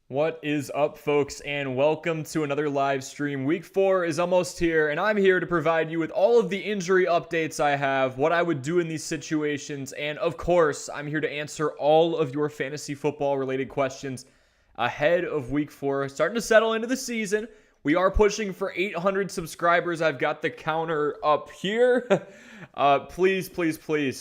What is up, folks, and welcome to another live stream. Week 4 is almost here, and I'm here to provide you with all of the injury updates I have, what I would do in these situations, and of course, I'm here to answer all of your fantasy football related questions ahead of Week 4. Starting to settle into the season. We are pushing for 800 subscribers. I've got the counter up here. Please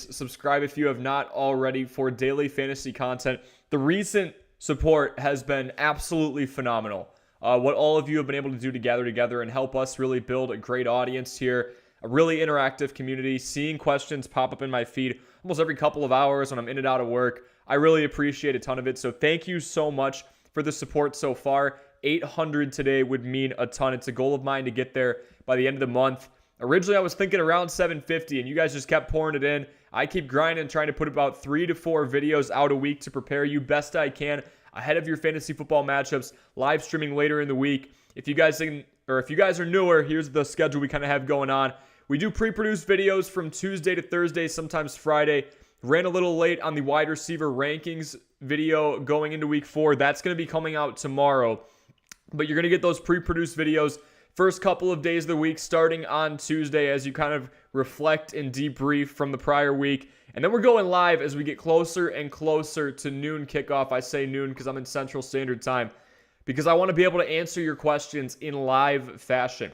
subscribe if you have not already for daily fantasy content. The recent support has been absolutely phenomenal. What all of you have been able to do to gather together and help us really build a great audience here, a really interactive community, seeing questions pop up in my feed almost every couple of hours when I'm in and out of work. I really appreciate a ton of it. So thank you so much for the support so far. 800 today would mean a ton. It's a goal of mine to get there by the end of the month. Originally, I was thinking around 750, and you guys just kept pouring it in. I keep grinding, trying to put about 3 to 4 videos out a week to prepare you best I can ahead of your fantasy football matchups, live streaming later in the week. If you guys are newer, here's the schedule we kind of have going on. We do pre-produced videos from Tuesday to Thursday, sometimes Friday. Ran a little late on the wide receiver rankings video going into week 4. That's going to be coming out tomorrow. But you're going to get those pre-produced videos first couple of days of the week starting on Tuesday as you kind of reflect and debrief from the prior week. And then we're going live as we get closer and closer to noon kickoff. I say noon because I'm in Central Standard Time, because I want to be able to answer your questions in live fashion.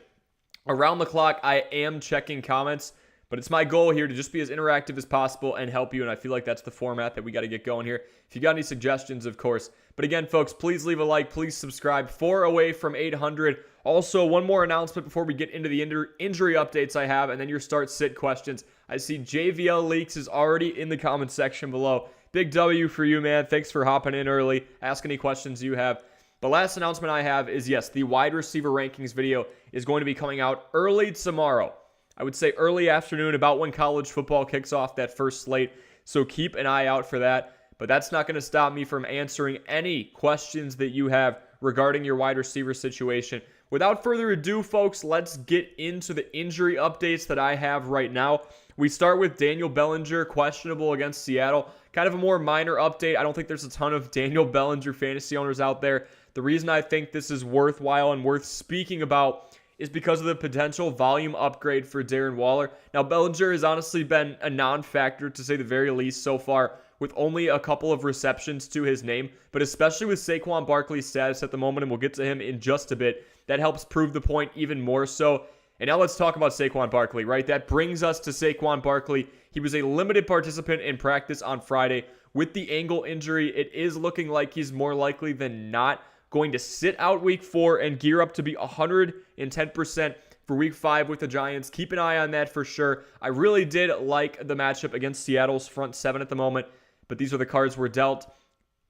Around the clock, I am checking comments, but it's my goal here to just be as interactive as possible and help you, and I feel like that's the format that we got to get going here. If you got any suggestions, of course. But again, folks, please leave a like, please subscribe. 4 away from 800. Also, one more announcement before we get into the injury updates I have, and then your start-sit questions. I see JVL Leaks is already in the comment section below. Big W for you, man. Thanks for hopping in early. Ask any questions you have. The last announcement I have is, yes, the wide receiver rankings video is going to be coming out early tomorrow. I would say early afternoon, about when college football kicks off that first slate. So keep an eye out for that. But that's not going to stop me from answering any questions that you have regarding your wide receiver situation. Without further ado, folks, let's get into the injury updates that I have right now. We start with Daniel Bellinger, questionable against Seattle. Kind of a more minor update. I don't think there's a ton of Daniel Bellinger fantasy owners out there. The reason I think this is worthwhile and worth speaking about is because of the potential volume upgrade for Darren Waller. Now, Bellinger has honestly been a non-factor, to say the very least, so far, with only a couple of receptions to his name, but especially with Saquon Barkley's status at the moment, and we'll get to him in just a bit, that helps prove the point even more so. And now let's talk about Saquon Barkley, right? That brings us to Saquon Barkley. He was a limited participant in practice on Friday with the ankle injury. It is looking like he's more likely than not going to sit out week 4 and gear up to be 110% for week 5 with the Giants. Keep an eye on that for sure. I really did like the matchup against Seattle's front 7 at the moment, but these are the cards we're dealt.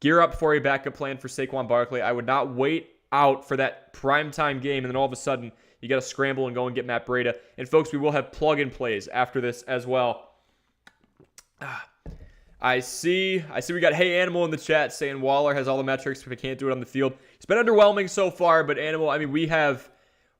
Gear up for a backup plan for Saquon Barkley. I would not wait out for that primetime game, and then all of a sudden, you got to scramble and go and get Matt Breida. And folks, we will have plug-in plays after this as well. I see we got Hey Animal in the chat saying Waller has all the metrics, but he can't do it on the field. It's been underwhelming so far, but Animal, I mean, we have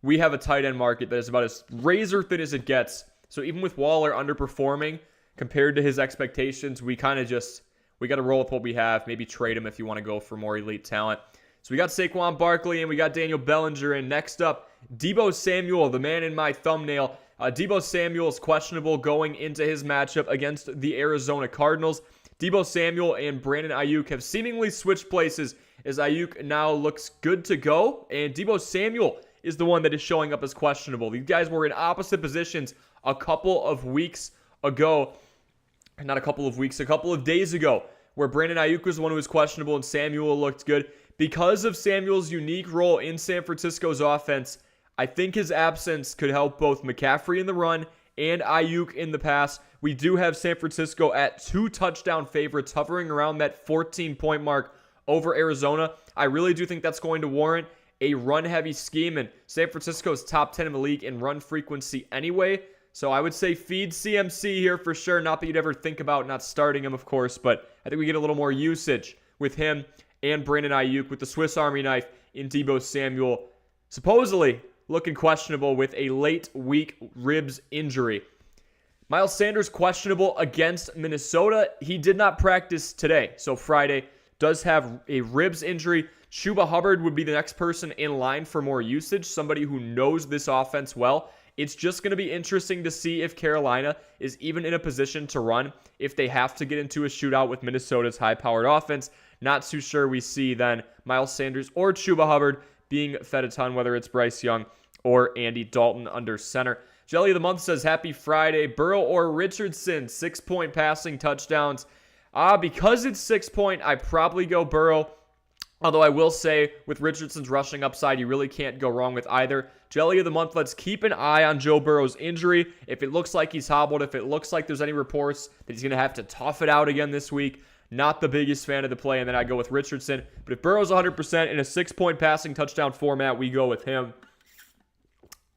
a tight end market that is about as razor thin as it gets. So even with Waller underperforming compared to his expectations, we got to roll with what we have. Maybe trade him if you want to go for more elite talent. So we got Saquon Barkley and we got Daniel Bellinger. And next up, Deebo Samuel, the man in my thumbnail. Deebo Samuel is questionable going into his matchup against the Arizona Cardinals. Deebo Samuel and Brandon Ayuk have seemingly switched places as Ayuk now looks good to go. And Deebo Samuel is the one that is showing up as questionable. These guys were in opposite positions a couple of weeks ago. Not a couple of weeks, a couple of days ago, where Brandon Ayuk was the one who was questionable and Samuel looked good. Because of Samuel's unique role in San Francisco's offense, I think his absence could help both McCaffrey in the run and Ayuk in the pass. We do have San Francisco at 2 touchdown favorites, hovering around that 14-point mark over Arizona. I really do think that's going to warrant a run-heavy scheme, and San Francisco's top 10 in the league in run frequency anyway. So I would say feed CMC here for sure. Not that you'd ever think about not starting him, of course, but I think we get a little more usage with him and Brandon Ayuk with the Swiss Army knife in Deebo Samuel, supposedly looking questionable with a late week ribs injury. Miles Sanders questionable against Minnesota. He did not practice today, so Friday. does have a ribs injury. Chuba Hubbard would be the next person in line for more usage, somebody who knows this offense well. It's just going to be interesting to see if Carolina is even in a position to run if they have to get into a shootout with Minnesota's high-powered offense. Not too sure we see then Miles Sanders or Chuba Hubbard being fed a ton, whether it's Bryce Young or Andy Dalton under center. Jelly of the Month says, happy Friday. Burrow or Richardson, 6-point passing touchdowns. Because it's 6-point, I probably go Burrow. Although I will say, with Richardson's rushing upside, you really can't go wrong with either. Jelly of the Month, let's keep an eye on Joe Burrow's injury. If it looks like he's hobbled, if it looks like there's any reports that he's going to have to tough it out again this week, not the biggest fan of the play, and then I go with Richardson. But if Burrow's 100% in a 6-point passing touchdown format, we go with him.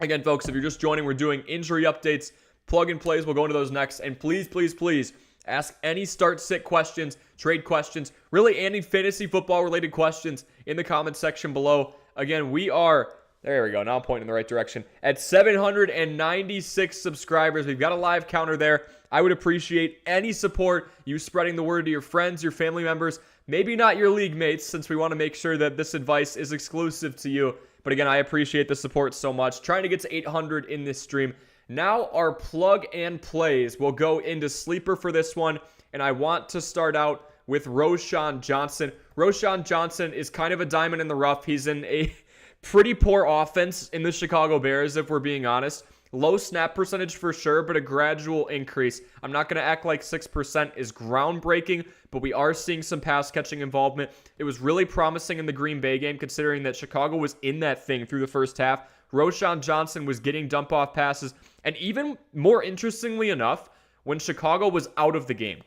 Again, folks, if you're just joining, we're doing injury updates, plug and plays. We'll go into those next. And please, please, please, ask any start-sit questions, trade questions, really any fantasy football-related questions in the comments section below. Again, we are, there we go, now I'm pointing in the right direction, at 796 subscribers. We've got a live counter there. I would appreciate any support, you spreading the word to your friends, your family members, maybe not your league mates, since we want to make sure that this advice is exclusive to you. But again, I appreciate the support so much. Trying to get to 800 in this stream. Now our plug and plays will go into sleeper for this one, and I want to start out with Roschon Johnson. Roschon Johnson is kind of a diamond in the rough. He's in a pretty poor offense in the Chicago Bears, if we're being honest. Low snap percentage for sure, but a gradual increase. I'm not going to act like 6% is groundbreaking, but we are seeing some pass catching involvement. It was really promising in the Green Bay game, considering that Chicago was in that thing through the first half. Roschon Johnson was getting dump-off passes. And even more interestingly enough, when Chicago was out of the game,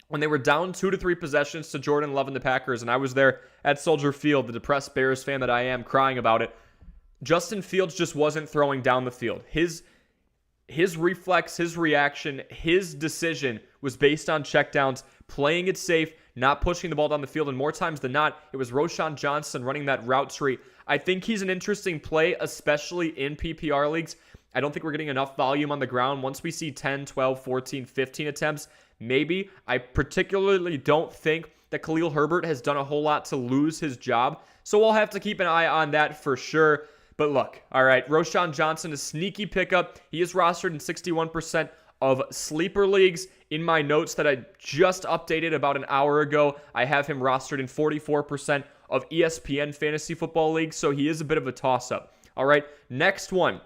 when they were down 2 to 3 possessions to Jordan Love and the Packers, and I was there at Soldier Field, the depressed Bears fan that I am, crying about it, Justin Fields just wasn't throwing down the field. His reflex, his reaction, his decision was based on checkdowns, playing it safe, not pushing the ball down the field, and more times than not, it was Roschon Johnson running that route tree. I think he's an interesting play, especially in PPR leagues. I don't think we're getting enough volume on the ground. Once we see 10, 12, 14, 15 attempts, maybe. I particularly don't think that Khalil Herbert has done a whole lot to lose his job, so we'll have to keep an eye on that for sure. But look, all right, Roschon Johnson, a sneaky pickup. He is rostered in 61% of sleeper leagues. In my notes that I just updated about an hour ago, I have him rostered in 44% of ESPN fantasy football leagues, so he is a bit of a toss-up. All right, next one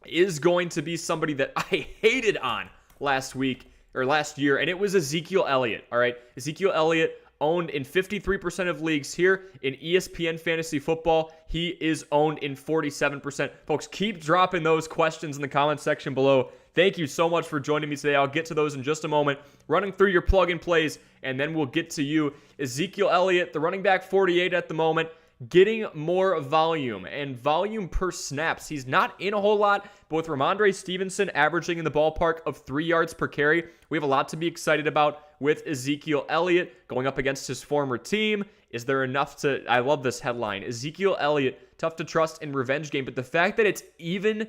is going to be somebody that I hated on last year, and it was Ezekiel Elliott. All right, Ezekiel Elliott owned in 53% of leagues here in ESPN fantasy football. He is owned in 47%. Folks, keep dropping those questions in the comments section below. Thank you so much for joining me today. I'll get to those in just a moment. Running through your plug and plays, and then we'll get to you. Ezekiel Elliott, the running back 48 at the moment, getting more volume and volume per snaps. He's not in a whole lot, but with Ramondre Stevenson averaging in the ballpark of 3 yards per carry, we have a lot to be excited about with Ezekiel Elliott going up against his former team. Is there enough to... I love this headline. Ezekiel Elliott, tough to trust in revenge game, but the fact that it's even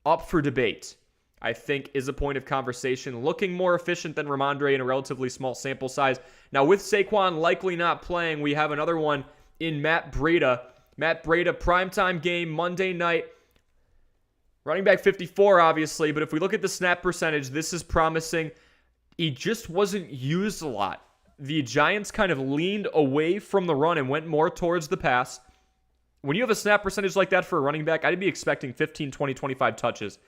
up for debate, I think, is a point of conversation. Looking more efficient than Ramondre in a relatively small sample size. Now, with Saquon likely not playing, we have another one in Matt Breida. Matt Breida, primetime game, Monday night. Running back 54, obviously, but if we look at the snap percentage, this is promising. He just wasn't used a lot. The Giants kind of leaned away from the run and went more towards the pass. When you have a snap percentage like that for a running back, I'd be expecting 15, 20, 25 touches.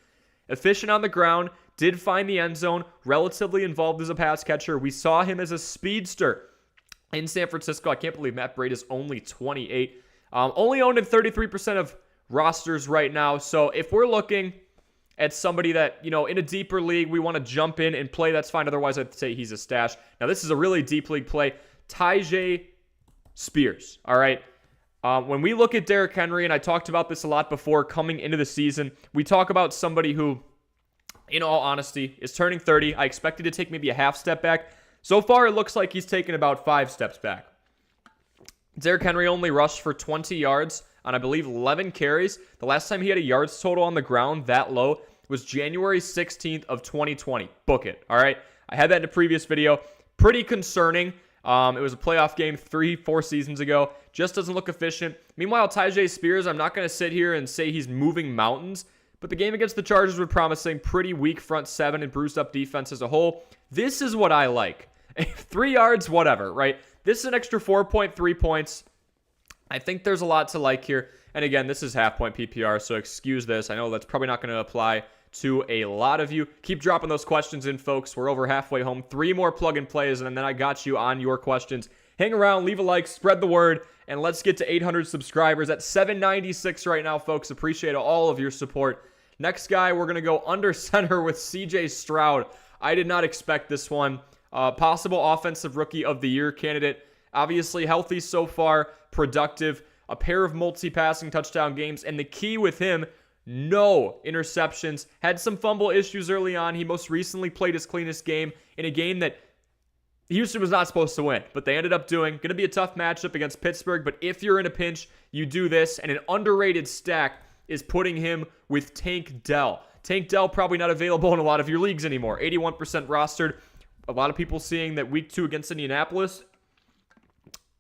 Efficient on the ground, did find the end zone, relatively involved as a pass catcher. We saw him as a speedster in San Francisco. I can't believe Matt Breida is only 28. Only owned in 33% of rosters right now. So if we're looking at somebody that, in a deeper league, we want to jump in and play, that's fine. Otherwise, I'd say he's a stash. Now, this is a really deep league play. Tyjae Spears, all right? When we look at Derrick Henry, and I talked about this a lot before coming into the season, we talk about somebody who, in all honesty, is turning 30. I expected to take maybe a half step back. So far, it looks like he's taken about 5 steps back. Derrick Henry only rushed for 20 yards on, I believe, 11 carries. The last time he had a yards total on the ground that low was January 16th of 2020. Book it, all right? I had that in a previous video. Pretty concerning. It was a playoff game 3-4 seasons ago. Just doesn't look efficient. Meanwhile, Tyjae Spears, I'm not going to sit here and say he's moving mountains, but the game against the Chargers was promising. Pretty weak front seven and bruised up defense as a whole. This is what I like. 3 yards, whatever, right? This is an extra 4.3 points. I think there's a lot to like here. And again, this is half-point PPR, so excuse this. I know that's probably not going to apply to a lot of you. Keep dropping those questions in, folks. We're over halfway home. 3 more plug-and plays, and then I got you on your questions. Hang around, leave a like, spread the word, and let's get to 800 subscribers at 796 right now, folks. Appreciate all of your support. Next guy, we're going to go under center with CJ Stroud. I did not expect this one. Possible offensive rookie of the year candidate. Obviously healthy so far, productive, a pair of multi-passing touchdown games, and the key with him, no interceptions. Had some fumble issues early on. He most recently played his cleanest game in a game that Houston was not supposed to win, but they ended up doing. Going to be a tough matchup against Pittsburgh, but if you're in a pinch, you do this, and an underrated stack is putting him with Tank Dell. Tank Dell probably not available in a lot of your leagues anymore. 81% rostered. A lot of people seeing that week 2 against Indianapolis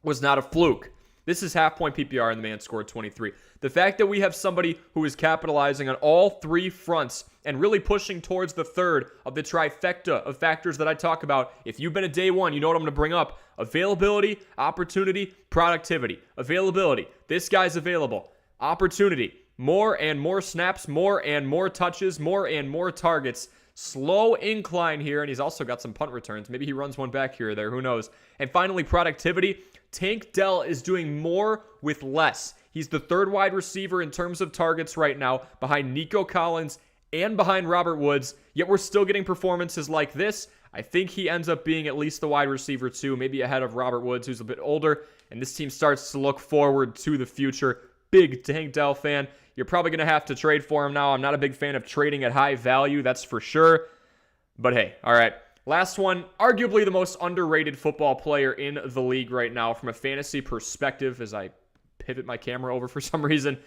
was not a fluke. This is half-point PPR, and the man scored 23. The fact that we have somebody who is capitalizing on all 3 fronts and really pushing towards the third of the trifecta of factors that I talk about. If you've been a day one, you know what I'm going to bring up. Availability, opportunity, productivity. Availability. This guy's available. Opportunity. More and more snaps, more and more touches, more and more targets. Slow incline here, and he's also got some punt returns. Maybe he runs one back here or there. Who knows? And finally, productivity. Tank Dell is doing more with less. He's the 3rd wide receiver in terms of targets right now, behind Nico Collins and behind Robert Woods, yet we're still getting performances like this. I think he ends up being at least the wide receiver 2, maybe ahead of Robert Woods, who's a bit older, and this team starts to look forward to the future. Big Tank Dell fan. You're probably going to have to trade for him now. I'm not a big fan of trading at high value, that's for sure. But hey, all right. Last one, arguably the most underrated football player in the league right now from a fantasy perspective, as I pivot my camera over for some reason.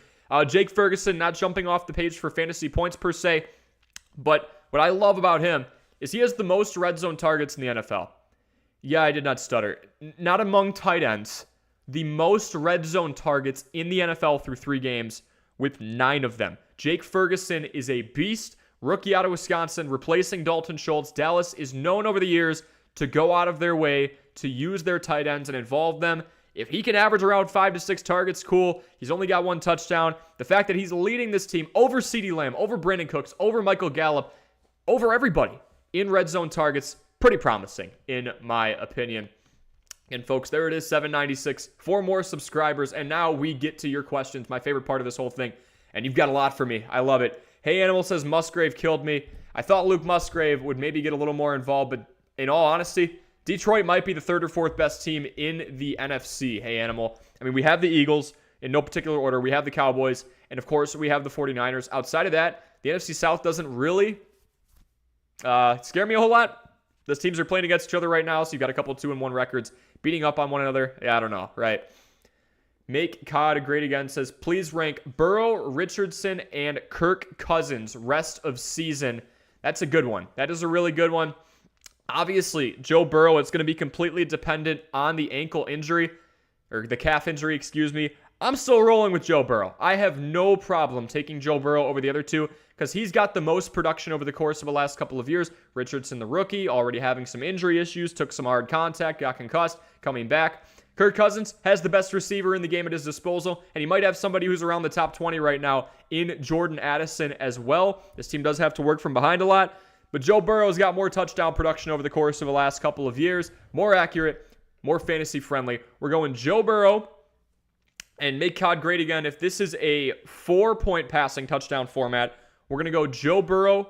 Jake Ferguson, not jumping off the page for fantasy points per se, but what I love about him is he has the most red zone targets in the NFL. Yeah, I did not stutter. Not among tight ends. The most red zone targets in the NFL through 3 games with 9 of them. Jake Ferguson is a beast. Rookie out of Wisconsin, replacing Dalton Schultz. Dallas is known over the years to go out of their way to use their tight ends and involve them. If he can average around 5 to 6 targets, cool. He's only got 1 touchdown. The fact that he's leading this team over CeeDee Lamb, over Brandon Cooks, over Michael Gallup, over everybody in red zone targets, pretty promising in my opinion. And folks, there it is, 796. 4 more subscribers, and now we get to your questions, my favorite part of this whole thing. And you've got a lot for me. I love it. Hey Animal says Musgrave killed me. I thought Luke Musgrave would maybe get a little more involved, but in all honesty, Detroit might be the 3rd or 4th best team in the NFC. Hey Animal. I mean, we have the Eagles in no particular order. We have the Cowboys, and of course, we have the 49ers. Outside of that, the NFC South doesn't really scare me a whole lot. Those teams are playing against each other right now, so you've got a couple 2-1 records beating up on one another. Yeah, I don't know, right? Make COD great again says, please rank Burrow, Richardson, and Kirk Cousins rest of season. That's a good one. That is a really good one. Obviously, Joe Burrow, it's going to be completely dependent on the ankle injury, or the calf injury, excuse me. I'm still rolling with Joe Burrow. I have no problem taking Joe Burrow over the other two because he's got the most production over the course of the last couple of years. Richardson, the rookie, already having some injury issues, took some hard contact, got concussed, coming back. Kirk Cousins has the best receiver in the game at his disposal, and he might have somebody who's around the top 20 right now in Jordan Addison as well. This team does have to work from behind a lot, but Joe Burrow's got more touchdown production over the course of the last couple of years, more accurate, more fantasy friendly. We're going Joe Burrow and make COD great again. If this is a 4-point passing touchdown format, we're going to go Joe Burrow,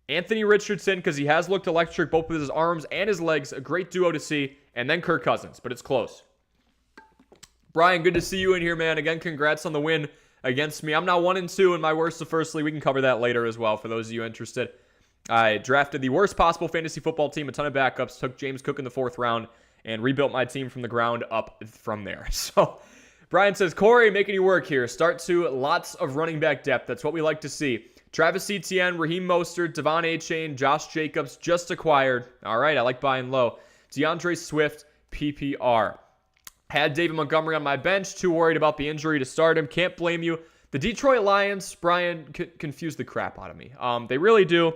Anthony Richardson, because he has looked electric both with his arms and his legs. A great duo to see. And then Kirk Cousins, but it's close. Brian, good to see you in here, man. Again, congrats on the win against me. I'm now 1-2 in my worst of firstly. We can cover that later as well for those of you interested. I drafted the worst possible fantasy football team, a ton of backups, took James Cook in the 4th round, and rebuilt my team from the ground up from there. So Brian says, Corey, making you work here. Start to lots of running back depth. That's what we like to see. Travis Etienne, Raheem Mostert, Devon Achane, Josh Jacobs, just acquired. All right, I like buying low. DeAndre Swift, PPR. Had David Montgomery on my bench, too worried about the injury to start him. Can't blame you. The Detroit Lions, Brian, confuse the crap out of me. They really do.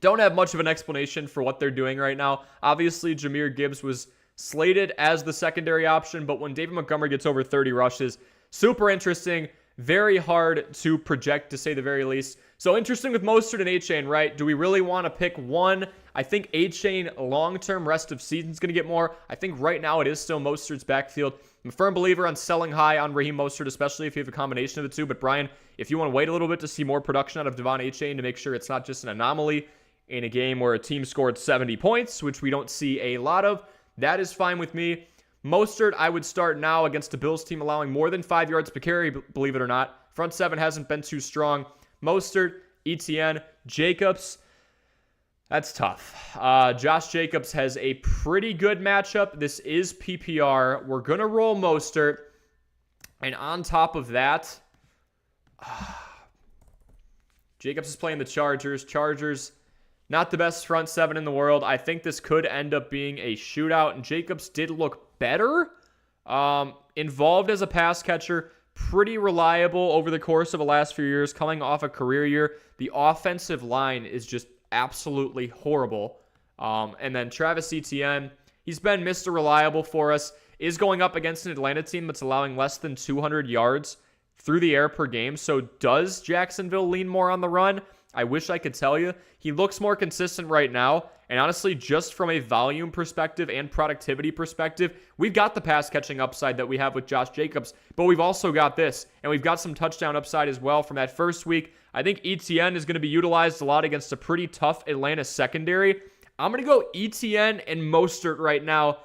Don't have much of an explanation for what they're doing right now. Obviously, Jahmyr Gibbs was slated as the secondary option, but when David Montgomery gets over 30 rushes, super interesting. Very hard to project, to say the very least. So interesting with Mostert and A-Chain, right? Do we really want to pick one? I think A-Chain long-term rest of season is going to get more. I think right now it is still Mostert's backfield. I'm a firm believer on selling high on Raheem Mostert, especially if you have a combination of the two. But Brian, if you want to wait a little bit to see more production out of Devon A-Chain to make sure it's not just an anomaly in a game where a team scored 70 points, which we don't see a lot of, that is fine with me. Mostert, I would start now against a Bills team allowing more than 5 yards per carry, believe it or not. Front seven hasn't been too strong. Mostert, ETN, Jacobs, that's tough. Josh Jacobs has a pretty good matchup. This is PPR. We're going to roll Mostert. And on top of that, Jacobs is playing the Chargers. Chargers, not the best front seven in the world. I think this could end up being a shootout. And Jacobs did look better. Involved as a pass catcher. Pretty reliable over the course of the last few years. Coming off a career year. The offensive line is just absolutely horrible. And then Travis Etienne, he's been Mr. Reliable for us. Is going up against an Atlanta team that's allowing less than 200 yards through the air per game. So does Jacksonville lean more on the run? I wish I could tell you. He looks more consistent right now. And honestly, just from a volume perspective and productivity perspective, we've got the pass catching upside that we have with Josh Jacobs. But we've also got this. And we've got some touchdown upside as well from that first week. I think ETN is going to be utilized a lot against a pretty tough Atlanta secondary. I'm going to go ETN and Mostert right now.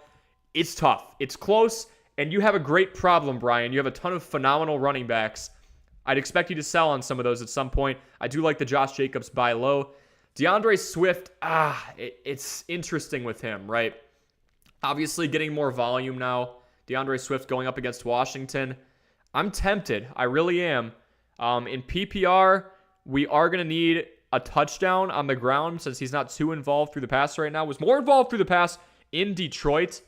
It's tough. It's close. And you have a great problem, Brian. You have a ton of phenomenal running backs. I'd expect you to sell on some of those at some point. I do like the Josh Jacobs buy low. DeAndre Swift, it's interesting with him, right? Obviously getting more volume now. DeAndre Swift going up against Washington. I'm tempted. I really am. In PPR, we are going to need a touchdown on the ground since he's not too involved through the pass right now. Was more involved through the pass in Detroit.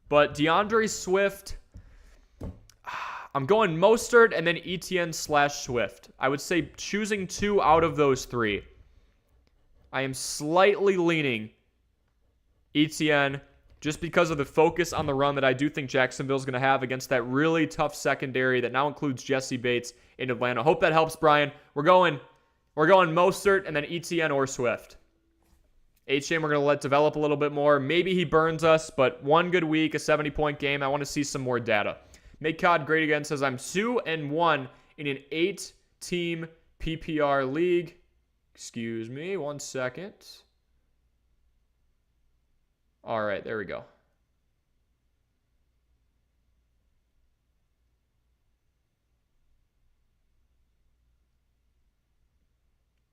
But DeAndre Swift, I'm going Mostert and then ETN/Swift. I would say choosing two out of those three. I am slightly leaning ETN just because of the focus on the run that I do think Jacksonville's going to have against that really tough secondary that now includes Jesse Bates in Atlanta. Hope that helps, Brian. We're going Mostert and then ETN or Swift. H-Chain we're going to let develop a little bit more. Maybe he burns us, but one good week, a 70-point game. I want to see some more data. Make COD great again says, I'm 2-1 in an 8-team PPR league. Excuse me, 1 second. All right, there we go.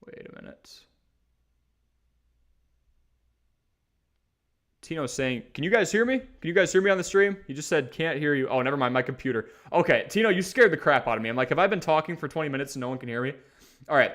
Wait a minute. Tino's saying, can you guys hear me? Can you guys hear me on the stream? He just said, can't hear you. Oh, never mind, my computer. Okay, Tino, you scared the crap out of me. I'm like, have I been talking for 20 minutes and no one can hear me? All right.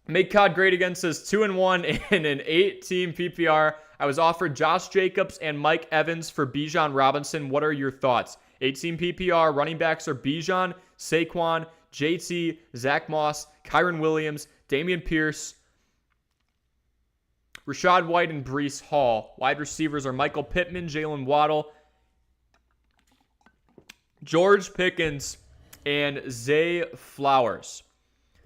Make COD great again says 2-1 in an 8-team PPR. I was offered Josh Jacobs and Mike Evans for Bijan Robinson. What are your thoughts? 8-team PPR. Running backs are Bijan, Saquon, JT, Zach Moss, Kyron Williams, Dameon Pierce, Rachaad White, and Breece Hall. Wide receivers are Michael Pittman, Jalen Waddle, George Pickens, and Zay Flowers.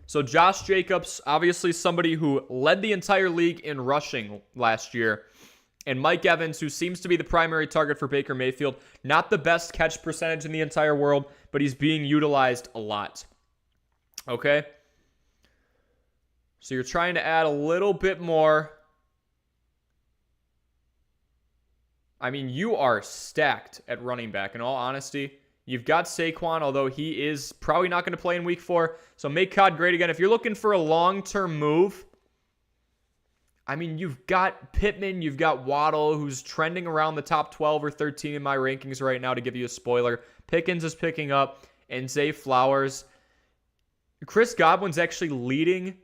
So Josh Jacobs, obviously somebody who led the entire league in rushing last year. And Mike Evans, who seems to be the primary target for Baker Mayfield. Not the best catch percentage in the entire world, but he's being utilized a lot. Okay? So you're trying to add a little bit more. I mean, you are stacked at running back, in all honesty. You've got Saquon, although he is probably not going to play in week 4. So make COD great again. If you're looking for a long-term move, I mean, you've got Pittman, you've got Waddle, who's trending around the top 12 or 13 in my rankings right now to give you a spoiler. Pickens is picking up, and Zay Flowers. Chris Godwin's actually leading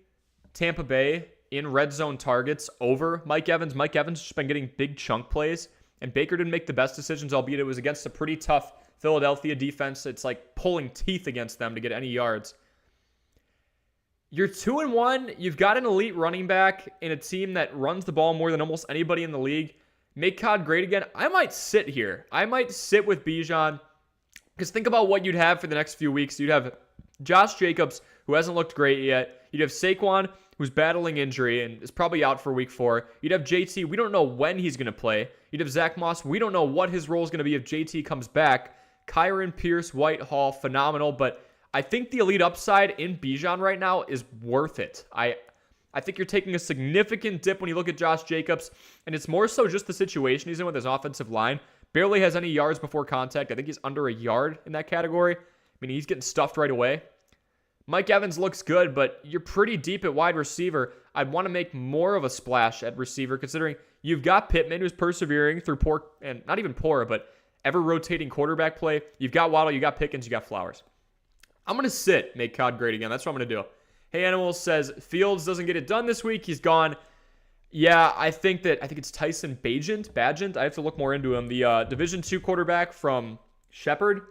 Tampa Bay in red zone targets over Mike Evans. Mike Evans has just been getting big chunk plays. And Baker didn't make the best decisions, albeit it was against a pretty tough Philadelphia defense. It's like pulling teeth against them to get any yards. You're 2-1. You've got an elite running back in a team that runs the ball more than almost anybody in the league. Make COD great again. I might sit here. I might sit with Bijan. Because think about what you'd have for the next few weeks. You'd have Josh Jacobs, who hasn't looked great yet. You'd have Saquon, who's battling injury and is probably out for week 4. You'd have JT. We don't know when he's going to play. You'd have Zach Moss. We don't know what his role is going to be if JT comes back. Kyron, Pierce, Whitehall, phenomenal. But I think the elite upside in Bijan right now is worth it. I think you're taking a significant dip when you look at Josh Jacobs, and it's more so just the situation he's in with his offensive line. Barely has any yards before contact. I think he's under a yard in that category. I mean, he's getting stuffed right away. Mike Evans looks good, but you're pretty deep at wide receiver. I'd want to make more of a splash at receiver, considering you've got Pittman, who's persevering through poor, and not even poor, but ever-rotating quarterback play. You've got Waddle, you got Pickens, you got Flowers. I'm going to sit, make COD great again. That's what I'm going to do. Hey Animals says, Fields doesn't get it done this week. He's gone. Yeah, I think it's Tyson Bagent. I have to look more into him. The Division II quarterback from Shepherd.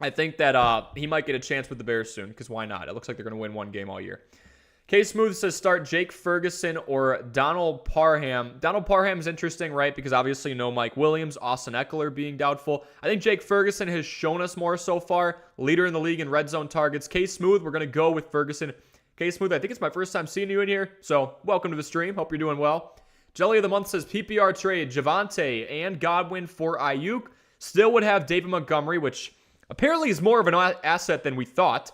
I think that he might get a chance with the Bears soon, because why not? It looks like they're going to win one game all year. K-Smooth says start Jake Ferguson or Donald Parham. Donald Parham's interesting, right? Because obviously no Mike Williams, Austin Eckler being doubtful. I think Jake Ferguson has shown us more so far. Leader in the league in red zone targets. K-Smooth, we're going to go with Ferguson. K-Smooth, I think it's my first time seeing you in here, so welcome to the stream. Hope you're doing well. Jelly of the Month says PPR trade, Javonte and Godwin for Ayuk. Still would have David Montgomery, which apparently is more of an asset than we thought.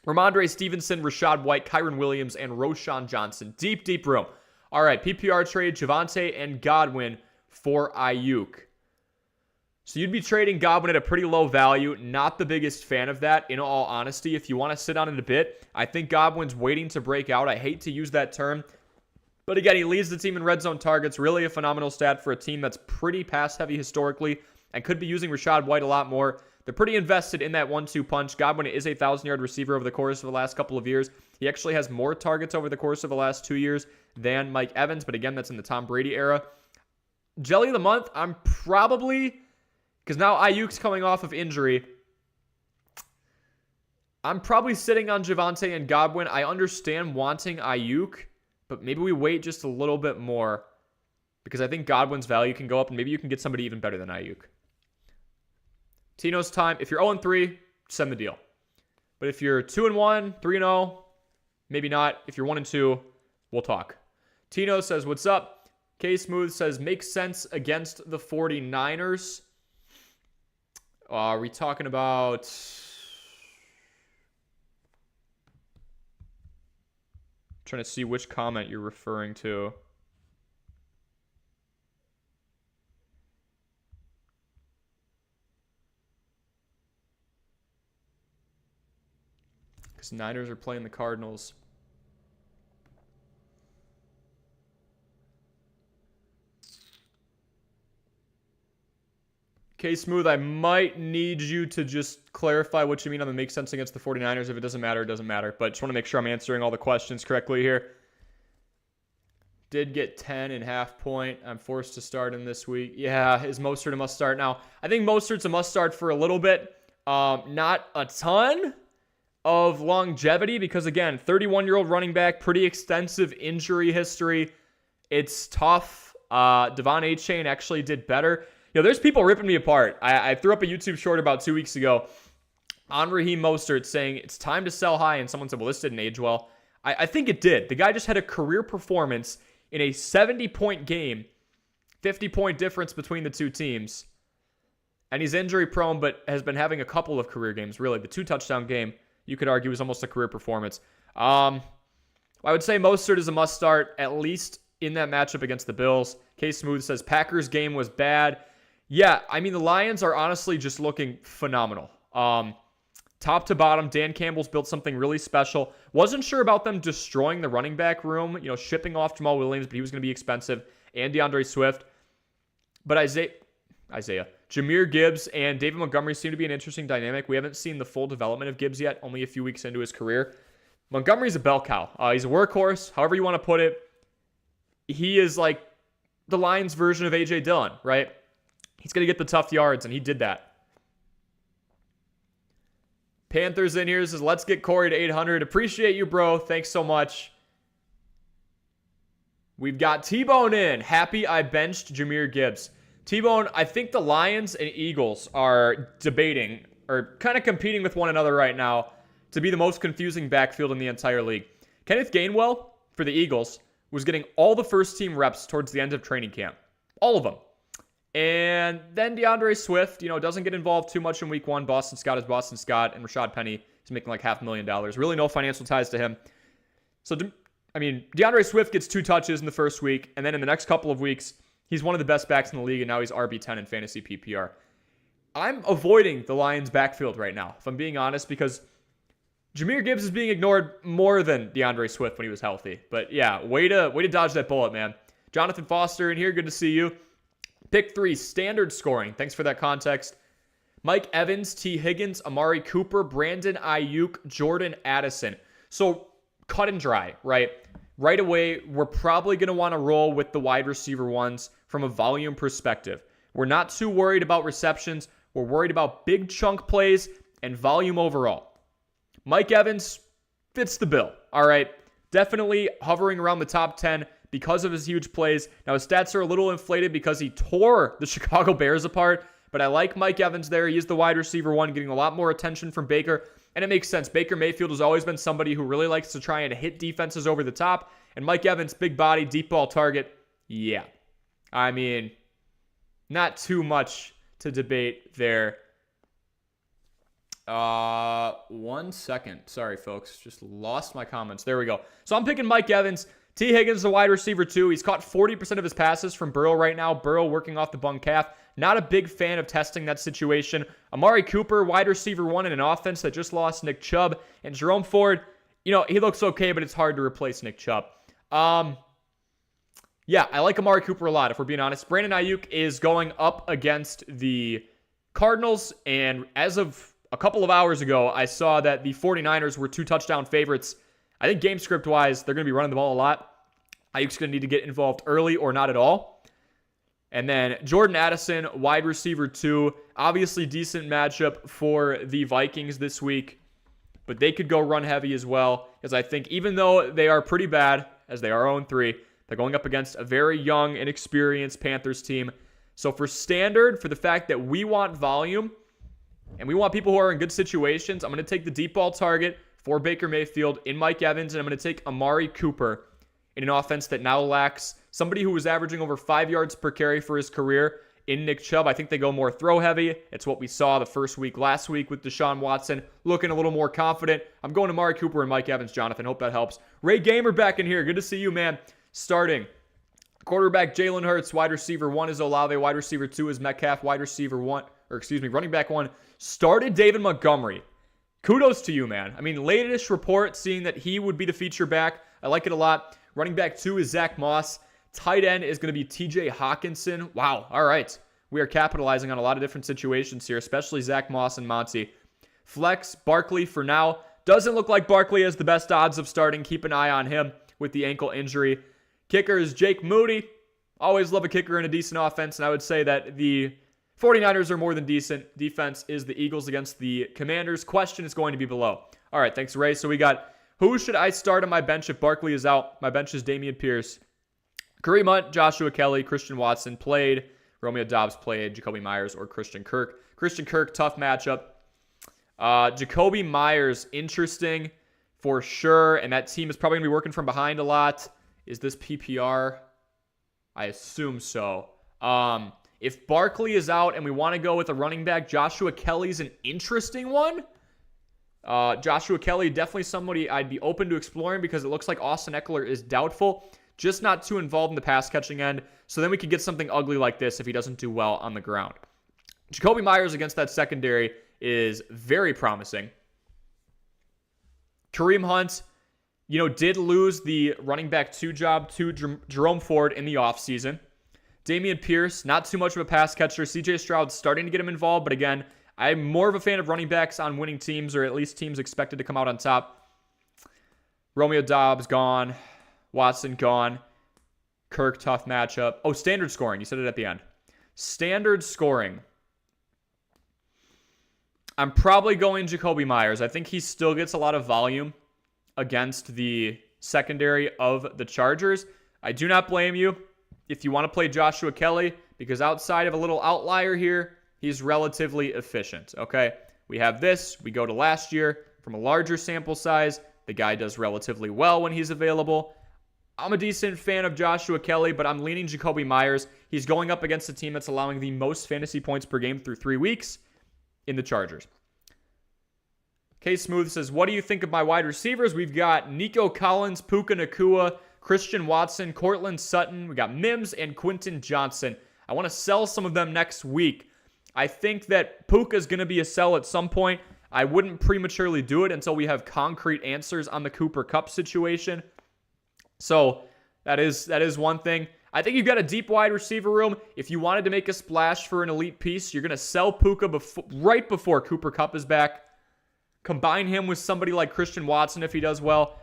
Ramondre Stevenson, Rashad White, Kyron Williams, and Roschon Johnson. Deep, deep room. All right, PPR trade, Javonte and Godwin for Ayuk. So you'd be trading Godwin at a pretty low value. Not the biggest fan of that, in all honesty. If you want to sit on it a bit, I think Godwin's waiting to break out. I hate to use that term. But again, he leads the team in red zone targets. Really a phenomenal stat for a team that's pretty pass-heavy historically and could be using Rashad White a lot more. They're pretty invested in that 1-2 punch. Godwin is a 1,000-yard receiver over the course of the last couple of years. He actually has more targets over the course of the last 2 years than Mike Evans, but again, that's in the Tom Brady era. Jelly of the Month, I'm probably, because now Ayuk's coming off of injury, I'm probably sitting on Javonte and Godwin. I understand wanting Ayuk, but maybe we wait just a little bit more because I think Godwin's value can go up and maybe you can get somebody even better than Ayuk. Tino's time. If you're 0-3, send the deal. But if you're 2-1, 3-0, maybe not. If you're 1-2, we'll talk. Tino says, what's up? K-Smooth says, makes sense against the 49ers. Are we talking about... trying to see which comment you're referring to. Because Niners are playing the Cardinals. Okay, Smooth, I might need you to just clarify what you mean on the make sense against the 49ers. If it doesn't matter, it doesn't matter. But just want to make sure I'm answering all the questions correctly here. Did get 10.5 point. I'm forced to start him this week. Yeah, is Mostert a must start? Now, I think Mostert's a must start for a little bit. Not a ton of longevity because, again, 31-year-old running back, pretty extensive injury history. It's tough. Devon Achane actually did better. You know, there's people ripping me apart. I threw up a YouTube short about 2 weeks ago on Raheem Mostert saying it's time to sell high, and someone said, well, this didn't age well. I think it did. The guy just had a career performance in a 70-point game, 50-point difference between the two teams. And he's injury-prone, but has been having a couple of career games, really. The 2-touchdown game, you could argue, was almost a career performance. I would say Mostert is a must-start, at least in that matchup against the Bills. K-Smooth says, Packers game was bad. Yeah, I mean, the Lions are honestly just looking phenomenal. Top to bottom, Dan Campbell's built something really special. Wasn't sure about them destroying the running back room, you know, shipping off Jamal Williams, but he was going to be expensive, and DeAndre Swift. But Jahmyr Gibbs and David Montgomery seem to be an interesting dynamic. We haven't seen the full development of Gibbs yet, only a few weeks into his career. Montgomery's a bell cow. He's a workhorse, however you want to put it. He is like the Lions version of A.J. Dillon, right? He's going to get the tough yards, and he did that. Panthers in here says, let's get Corey to 800. Appreciate you, bro. Thanks so much. We've got T-Bone in. Happy I benched Jahmyr Gibbs. T-Bone, I think the Lions and Eagles are debating or kind of competing with one another right now to be the most confusing backfield in the entire league. Kenneth Gainwell for the Eagles was getting all the first-team reps towards the end of training camp. All of them. And then DeAndre Swift, doesn't get involved too much in week one. Boston Scott is Boston Scott, and Rashad Penny is making like $500,000. Really no financial ties to him. So, DeAndre Swift gets 2 touches in the first week, and then in the next couple of weeks, he's one of the best backs in the league, and now he's RB10 in fantasy PPR. I'm avoiding the Lions' backfield right now, if I'm being honest, because Jahmyr Gibbs is being ignored more than DeAndre Swift when he was healthy. But yeah, way to dodge that bullet, man. Jonathan Foster in here, good to see you. Pick 3, standard scoring. Thanks for that context. Mike Evans, T. Higgins, Amari Cooper, Brandon Ayuk, Jordan Addison. So cut and dry, right? Right away, we're probably going to want to roll with the wide receiver ones from a volume perspective. We're not too worried about receptions. We're worried about big chunk plays and volume overall. Mike Evans fits the bill, all right? Definitely hovering around the top 10 because of his huge plays. Now, his stats are a little inflated because he tore the Chicago Bears apart, but I like Mike Evans there. He is the wide receiver one, getting a lot more attention from Baker, and it makes sense. Baker Mayfield has always been somebody who really likes to try and hit defenses over the top, and Mike Evans, big body, deep ball target, yeah. Not too much to debate there. 1 second. Sorry, folks. Just lost my comments. There we go. So I'm picking Mike Evans. T. Higgins, the wide receiver, too. He's caught 40% of his passes from Burrow right now. Burrow working off the bung calf. Not a big fan of testing that situation. Amari Cooper, wide receiver one in an offense that just lost Nick Chubb. And Jerome Ford, he looks okay, but it's hard to replace Nick Chubb. Yeah, I like Amari Cooper a lot, if we're being honest. Brandon Ayuk is going up against the Cardinals, and as of a couple of hours ago, I saw that the 49ers were 2 touchdown favorites. I think game script-wise, they're going to be running the ball a lot. Ayuk's going to need to get involved early or not at all. And then Jordan Addison, wide receiver 2. Obviously, decent matchup for the Vikings this week. But they could go run heavy as well. Because I think even though they are pretty bad, as they are 0-3, they're going up against a very young, inexperienced Panthers team. So for standard, for the fact that we want volume, and we want people who are in good situations, I'm going to take the deep ball target for Baker Mayfield in Mike Evans, and I'm going to take Amari Cooper in an offense that now lacks somebody who was averaging over 5 yards per carry for his career in Nick Chubb. I think they go more throw heavy. It's what we saw the first week last week with Deshaun Watson, looking a little more confident. I'm going to Amari Cooper and Mike Evans, Jonathan. Hope that helps. Ray Gamer back in here. Good to see you, man. Starting quarterback Jalen Hurts, wide receiver 1 is Olave, wide receiver 2 is Metcalf, running back 1 started David Montgomery. Kudos to you, man. Latest report seeing that he would be the feature back. I like it a lot. Running back 2 is Zach Moss. Tight end is going to be TJ Hawkinson. Wow. All right. We are capitalizing on a lot of different situations here, especially Zach Moss and Monty. Flex, Barkley for now. Doesn't look like Barkley has the best odds of starting. Keep an eye on him with the ankle injury. Kicker is Jake Moody. Always love a kicker in a decent offense, and I would say that the 49ers are more than decent. Defense is the Eagles against the Commanders. Question is going to be below. All right, thanks, Ray. So we got, who should I start on my bench if Barkley is out? My bench is Dameon Pierce. Kareem Hunt, Joshua Kelly, Christian Watson played. Romeo Doubs played. Jacoby Myers or Christian Kirk. Christian Kirk, tough matchup. Jacoby Myers, interesting for sure. And that team is probably going to be working from behind a lot. Is this PPR? I assume so. If Barkley is out and we want to go with a running back, Joshua Kelly's an interesting one. Joshua Kelly, definitely somebody I'd be open to exploring because it looks like Austin Eckler is doubtful. Just not too involved in the pass-catching end. So then we could get something ugly like this if he doesn't do well on the ground. Jacoby Myers against that secondary is very promising. Kareem Hunt, did lose the running back 2 job to Jerome Ford in the offseason. Dameon Pierce, not too much of a pass catcher. CJ Stroud starting to get him involved, but again, I'm more of a fan of running backs on winning teams, or at least teams expected to come out on top. Romeo Doubs gone. Watson gone. Kirk, tough matchup. Oh, standard scoring. You said it at the end. Standard scoring. I'm probably going Jakobi Meyers. I think he still gets a lot of volume against the secondary of the Chargers. I do not blame you if you want to play Joshua Kelly, because outside of a little outlier here, he's relatively efficient, okay? We have this. We go to last year from a larger sample size. The guy does relatively well when he's available. I'm a decent fan of Joshua Kelly, but I'm leaning Jakobi Meyers. He's going up against a team that's allowing the most fantasy points per game through 3 weeks in the Chargers. K Smooth says, what do you think of my wide receivers? We've got Nico Collins, Puka Nacua, Christian Watson, Cortland Sutton. We got Mims and Quentin Johnson. I want to sell some of them next week. I think that Puka is going to be a sell at some point. I wouldn't prematurely do it until we have concrete answers on the Cooper Kupp situation. So that is one thing. I think you've got a deep wide receiver room. If you wanted to make a splash for an elite piece, you're going to sell Puka right before Cooper Kupp is back. Combine him with somebody like Christian Watson if he does well.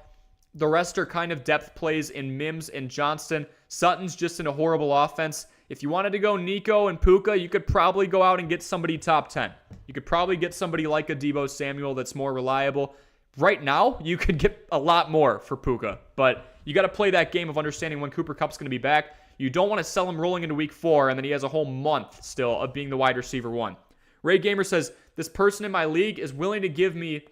The rest are kind of depth plays in Mims and Johnston. Sutton's just in a horrible offense. If you wanted to go Nico and Puka, you could probably go out and get somebody top 10. You could probably get somebody like a Deebo Samuel that's more reliable. Right now, you could get a lot more for Puka, but you got to play that game of understanding when Cooper Kupp's going to be back. You don't want to sell him rolling into week 4, and then he has a whole month still of being the wide receiver 1. Ray Gamer says, this person in my league is willing to give me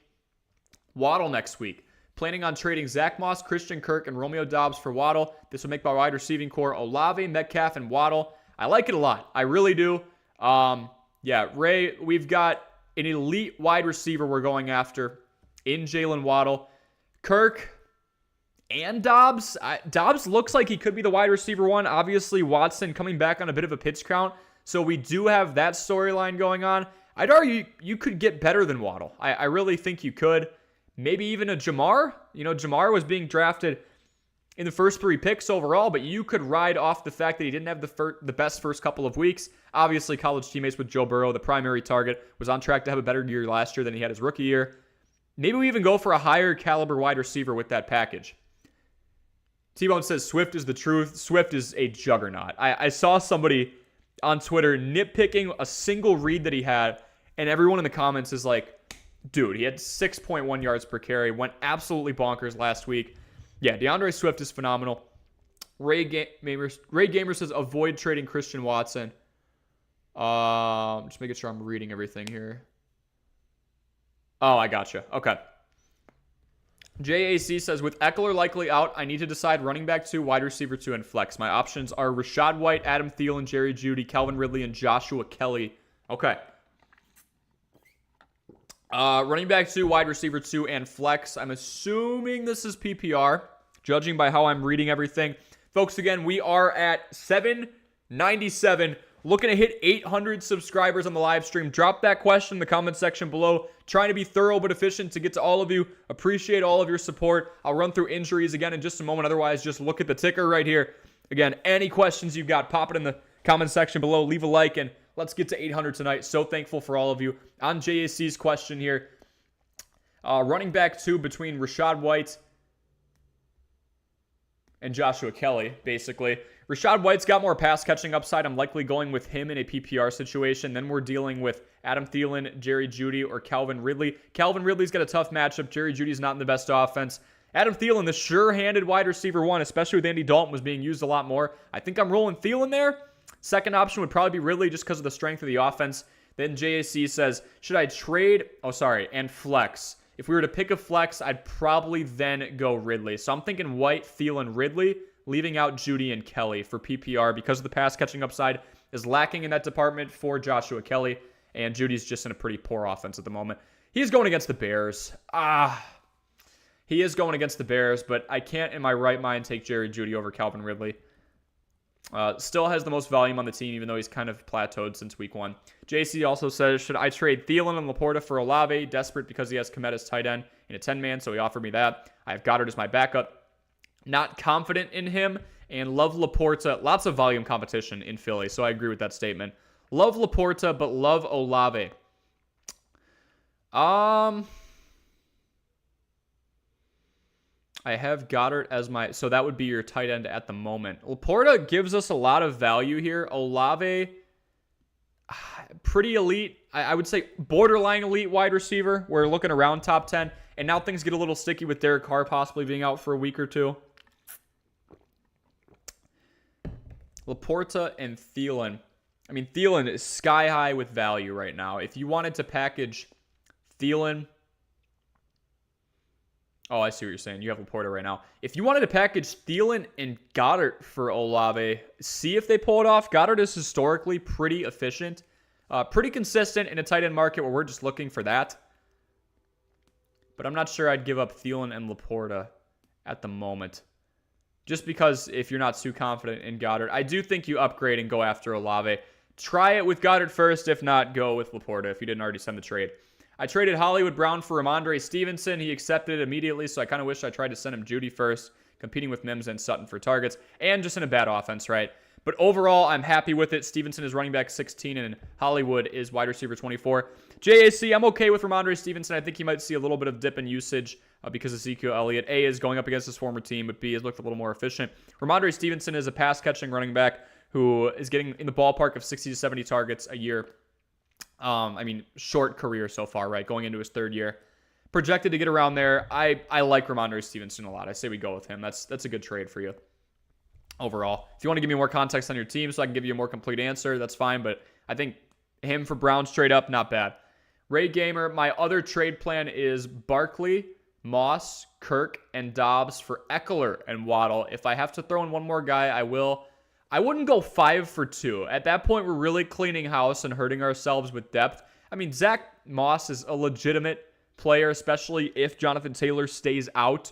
Waddle next week. Planning on trading Zach Moss, Christian Kirk, and Romeo Doubs for Waddle. This would make my wide receiving core Olave, Metcalf, and Waddle. I like it a lot. I really do. Yeah, Ray, we've got an elite wide receiver we're going after in Jalen Waddle. Kirk and Doubs. Doubs looks like he could be the wide receiver 1. Obviously, Watson coming back on a bit of a pitch count. So we do have that storyline going on. I'd argue you could get better than Waddle. I really think you could. Maybe even a Jamar. You know, Jamar was being drafted in the first 3 picks overall, but you could ride off the fact that he didn't have the best first couple of weeks. Obviously, college teammates with Joe Burrow, the primary target, was on track to have a better year last year than he had his rookie year. Maybe we even go for a higher caliber wide receiver with that package. T-Bone says Swift is the truth. Swift is a juggernaut. I saw somebody on Twitter nitpicking a single read that he had, and everyone in the comments is like, dude, he had 6.1 yards per carry, went absolutely bonkers last week. Yeah, DeAndre Swift is phenomenal. Ray Gamer says avoid trading Christian Watson. Just making sure I'm reading everything here. Oh, I gotcha. Okay. JAC says, with Eckler likely out, I need to decide running back 2, wide receiver 2, and flex. My options are Rachaad White, Adam Thielen, Jerry Jeudy, Calvin Ridley, and Joshua Kelly. Okay. Running back 2, wide receiver 2, and flex. I'm assuming this is PPR, judging by how I'm reading everything. Folks, again, we are at 797. Looking to hit 800 subscribers on the live stream. Drop that question in the comment section below. Trying to be thorough but efficient to get to all of you. Appreciate all of your support. I'll run through injuries again in just a moment. Otherwise, just look at the ticker right here. Again, any questions you've got, pop it in the comment section below. Leave a like, and let's get to 800 tonight. So thankful for all of you. On JAC's question here, running back 2 between Rachaad White and Joshua Kelly, basically. Rachaad White's got more pass catching upside. I'm likely going with him in a PPR situation. Then we're dealing with Adam Thielen, Jerry Jeudy, or Calvin Ridley. Calvin Ridley's got a tough matchup. Jerry Jeudy's not in the best offense. Adam Thielen, the sure-handed wide receiver 1, especially with Andy Dalton, was being used a lot more. I think I'm rolling Thielen there. Second option would probably be Ridley just because of the strength of the offense. Then JAC says, should I trade? And flex. If we were to pick a flex, I'd probably then go Ridley. So I'm thinking White, Thielen, Ridley, leaving out Jeudy and Kelly for PPR because of the pass catching upside is lacking in that department for Joshua Kelly, and Judy's just in a pretty poor offense at the moment. He's going against the Bears. He is going against the Bears, but I can't in my right mind take Jerry Jeudy over Calvin Ridley. Still has the most volume on the team, even though he's kind of plateaued since week 1. JC also says, should I trade Thielen and Laporta for Olave? Desperate because he has Kmet as tight end in a 10-man, so he offered me that. I have Goddard as my backup. Not confident in him, and love Laporta. Lots of volume competition in Philly, so I agree with that statement. Love Laporta, but love Olave. I I have Goddard as my, so that would be your tight end at the moment. Laporta gives us a lot of value here. Olave, pretty elite. I would say borderline elite wide receiver. We're looking around top 10. And now things get a little sticky with Derek Carr possibly being out for a week or two. Laporta and Thielen. I mean, Thielen is sky high with value right now. If you wanted to package Thielen, oh, I see what you're saying. You have Laporta right now. If you wanted to package Thielen and Goddard for Olave, see if they pull it off. Goddard is historically pretty efficient, pretty consistent in a tight end market where we're just looking for that. But I'm not sure I'd give up Thielen and Laporta at the moment. Just because if you're not too confident in Goddard, I do think you upgrade and go after Olave. Try it with Goddard first. If not, go with Laporta if you didn't already send the trade. I traded Hollywood Brown for Ramondre Stevenson. He accepted it immediately, so I kind of wish I tried to send him Judy first, competing with Mims and Sutton for targets, and just in a bad offense, right? But overall, I'm happy with it. Stevenson is running back 16, and Hollywood is wide receiver 24. JAC, I'm okay with Ramondre Stevenson. I think he might see a little bit of dip in usage because Ezekiel Elliott, A, is going up against his former team, but B, has looked a little more efficient. Ramondre Stevenson is a pass-catching running back who is getting in the ballpark of 60 to 70 targets a year. I mean, short career so far, right? Going into his third year. Projected to get around there. I like Ramondre Stevenson a lot. I say we go with him. That's a good trade for you overall. If you want to give me more context on your team so I can give you a more complete answer, that's fine. But I think him for Browns trade up, not bad. Ray Gamer, my other trade plan is Barkley, Moss, Kirk, and Dobbs for Eckler and Waddle. If I have to throw in one more guy, I will. I wouldn't go 5 for 2. At that point, we're really cleaning house and hurting ourselves with depth. I mean, Zach Moss is a legitimate player, especially if Jonathan Taylor stays out.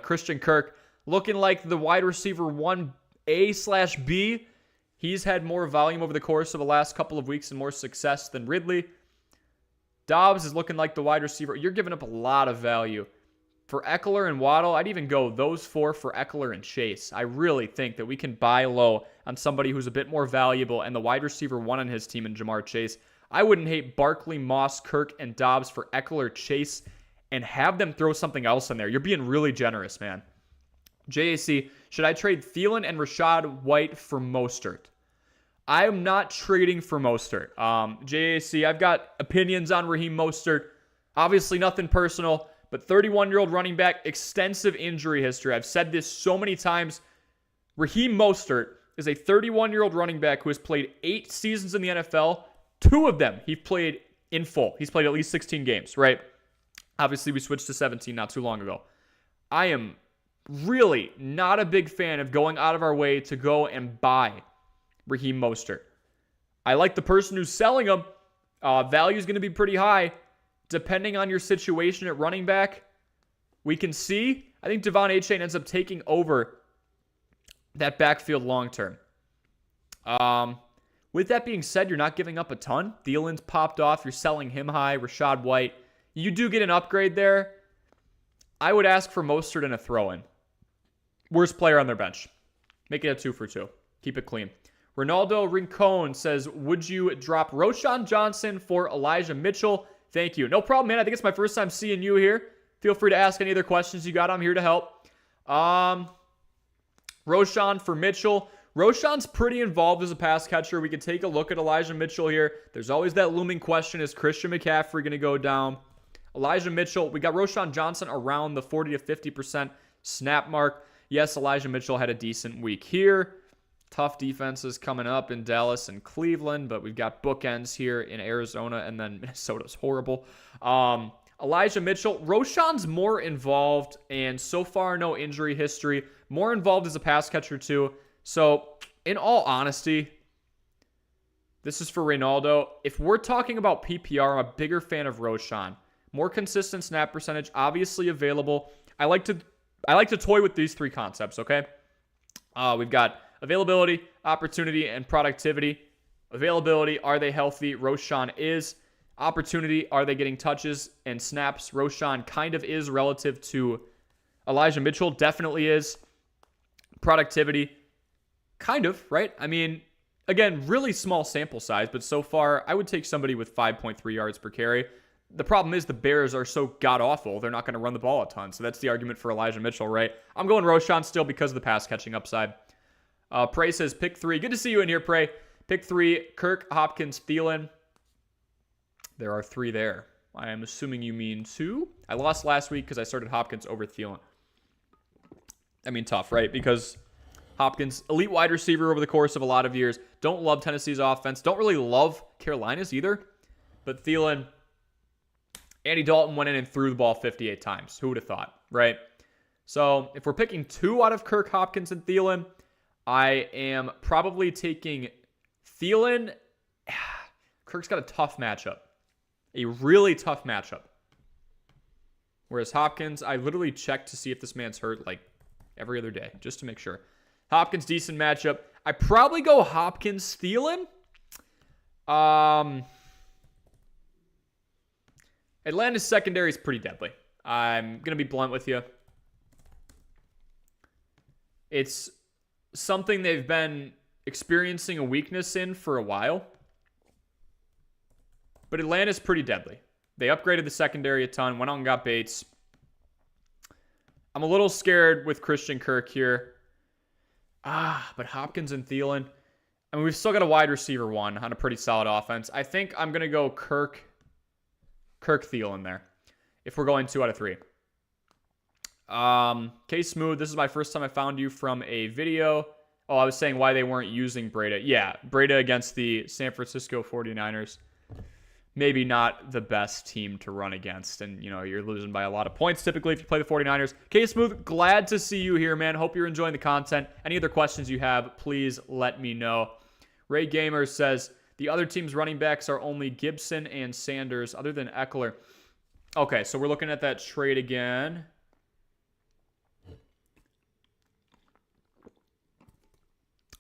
Christian Kirk, looking like the wide receiver 1A/B. He's had more volume over the course of the last couple of weeks and more success than Ridley. Dobbs is looking like the wide receiver. You're giving up a lot of value. For Eckler and Waddle, I'd even go those 4 for Eckler and Chase. I really think that we can buy low on somebody who's a bit more valuable and the wide receiver 1 on his team in Jamar Chase. I wouldn't hate Barkley, Moss, Kirk, and Dobbs for Eckler, Chase, and have them throw something else in there. You're being really generous, man. JAC, should I trade Thielen and Rachaad White for Mostert? I am not trading for Mostert. JAC, I've got opinions on Raheem Mostert. Obviously nothing personal, but 31-year-old running back, extensive injury history. I've said this so many times. Raheem Mostert is a 31-year-old running back who has played 8 seasons in the NFL. 2 of them he played in full. He's played at least 16 games, right? Obviously, we switched to 17 not too long ago. I am really not a big fan of going out of our way to go and buy Raheem Mostert. I like the person who's selling him. Value is going to be pretty high. Depending on your situation at running back, we can see. I think Devon Achane ends up taking over that backfield long term. With that being said, you're not giving up a ton. Thielen's popped off. You're selling him high. Rachaad White. You do get an upgrade there. I would ask for Mostert and a throw-in. Worst player on their bench. Make it a 2 for 2. Keep it clean. Ronaldo Rincon says, would you drop Roschon Johnson for Elijah Mitchell? Thank you. No problem, man. I think it's my first time seeing you here. Feel free to ask any other questions you got. I'm here to help. Roschon for Mitchell. Roschon's pretty involved as a pass catcher. We could take a look at Elijah Mitchell here. There's always that looming question, is Christian McCaffrey going to go down? Elijah Mitchell, we got Roschon Johnson around the 40 to 50% snap mark. Yes, Elijah Mitchell had a decent week here. Tough defenses coming up in Dallas and Cleveland, but we've got bookends here in Arizona, and then Minnesota's horrible. Elijah Mitchell, Roschon's more involved, and so far no injury history. More involved as a pass catcher too. So, in all honesty, this is for Reynaldo. If we're talking about PPR, I'm a bigger fan of Roschon. More consistent snap percentage, obviously available. I like to toy with these 3 concepts, okay? We've got availability, opportunity, and productivity. Availability, are they healthy? Roschon is. Opportunity, are they getting touches and snaps? Roschon kind of is relative to Elijah Mitchell. Definitely is. Productivity, kind of, right? I mean, again, really small sample size, but so far, I would take somebody with 5.3 yards per carry. The problem is the Bears are so god-awful, they're not going to run the ball a ton. So that's the argument for Elijah Mitchell, right? I'm going Roschon still because of the pass-catching upside. Prey says pick 3. Good to see you in here, Prey. Pick 3, Kirk, Hopkins, Thielen. There are 3 there. I am assuming you mean 2. I lost last week because I started Hopkins over Thielen. I mean, tough, right? Because Hopkins, elite wide receiver over the course of a lot of years. Don't love Tennessee's offense. Don't really love Carolina's either. But Thielen, Andy Dalton went in and threw the ball 58 times. Who would have thought, right? So if we're picking 2 out of Kirk, Hopkins, and Thielen, I am probably taking Thielen. Kirk's got a tough matchup. A really tough matchup. Whereas Hopkins, I literally checked to see if this man's hurt like every other day, just to make sure. Hopkins, decent matchup. I probably go Hopkins, Thielen. Atlanta's secondary is pretty deadly. I'm going to be blunt with you. It's something they've been experiencing a weakness in for a while. But Atlanta's pretty deadly. They upgraded the secondary a ton, went out and got Bates. I'm a little scared with Christian Kirk here. But Hopkins and Thielen. I mean, we've still got a wide receiver 1 on a pretty solid offense. I think I'm going to go Kirk Thielen there. If we're going 2 out of 3. K-Smooth, this is my first time I found you from a video. Oh, I was saying why they weren't using Breida. Yeah, Breida against the San Francisco 49ers. Maybe not the best team to run against. And, you know, you're losing by a lot of points typically if you play the 49ers. K-Smooth, glad to see you here, man. Hope you're enjoying the content. Any other questions you have, please let me know. Ray Gamer says, the other team's running backs are only Gibson and Sanders, other than Eckler. Okay, so we're looking at that trade again.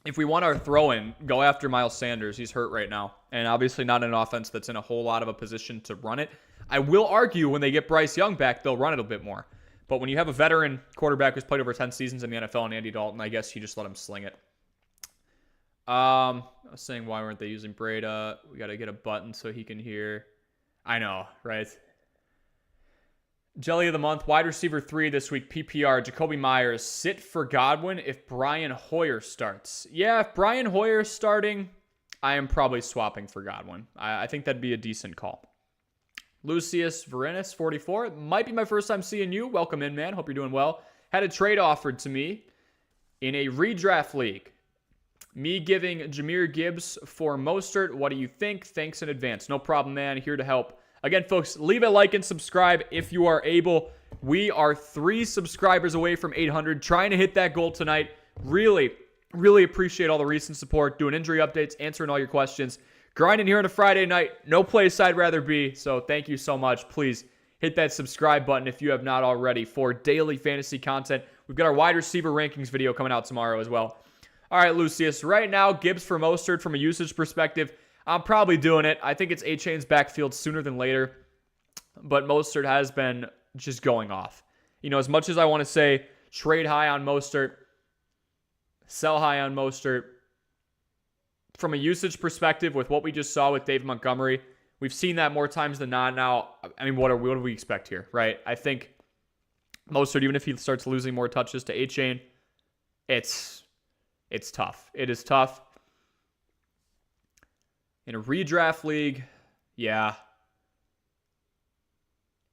If we want our throw-in, go after Miles Sanders. He's hurt right now. And obviously not an offense that's in a whole lot of a position to run it. I will argue when they get Bryce Young back, they'll run it a bit more. But when you have a veteran quarterback who's played over 10 seasons in the NFL and Andy Dalton, I guess you just let him sling it. I was saying, why weren't they using Breida? We got to get a button so he can hear. I know, right? Jelly of the month, wide receiver 3 this week, PPR, Jacoby Myers. Sit for Godwin if Brian Hoyer starts. Yeah, if Brian Hoyer's starting, I am probably swapping for Godwin. I think that'd be a decent call. Lucius Varenis, 44. Might be my first time seeing you. Welcome in, man. Hope you're doing well. Had a trade offered to me in a redraft league. Me giving Jahmyr Gibbs for Mostert. What do you think? Thanks in advance. No problem, man. Here to help. Again, folks, leave a like and subscribe if you are able. We are 3 subscribers away from 800. Trying to hit that goal tonight. Really, really appreciate all the recent support. Doing injury updates, answering all your questions. Grinding here on a Friday night. No place I'd rather be. So thank you so much. Please hit that subscribe button if you have not already for daily fantasy content. We've got our wide receiver rankings video coming out tomorrow as well. All right, Lucius. Right now, Gibbs for Mostert from a usage perspective. I'm probably doing it. I think it's A-Chain's backfield sooner than later. But Mostert has been just going off. You know, as much as I want to say trade high on Mostert, sell high on Mostert, from a usage perspective with what we just saw with Dave Montgomery, we've seen that more times than not now. I mean, what do we expect here, right? I think Mostert, even if he starts losing more touches to A-Chain, it's tough. It is tough. In a redraft league, yeah.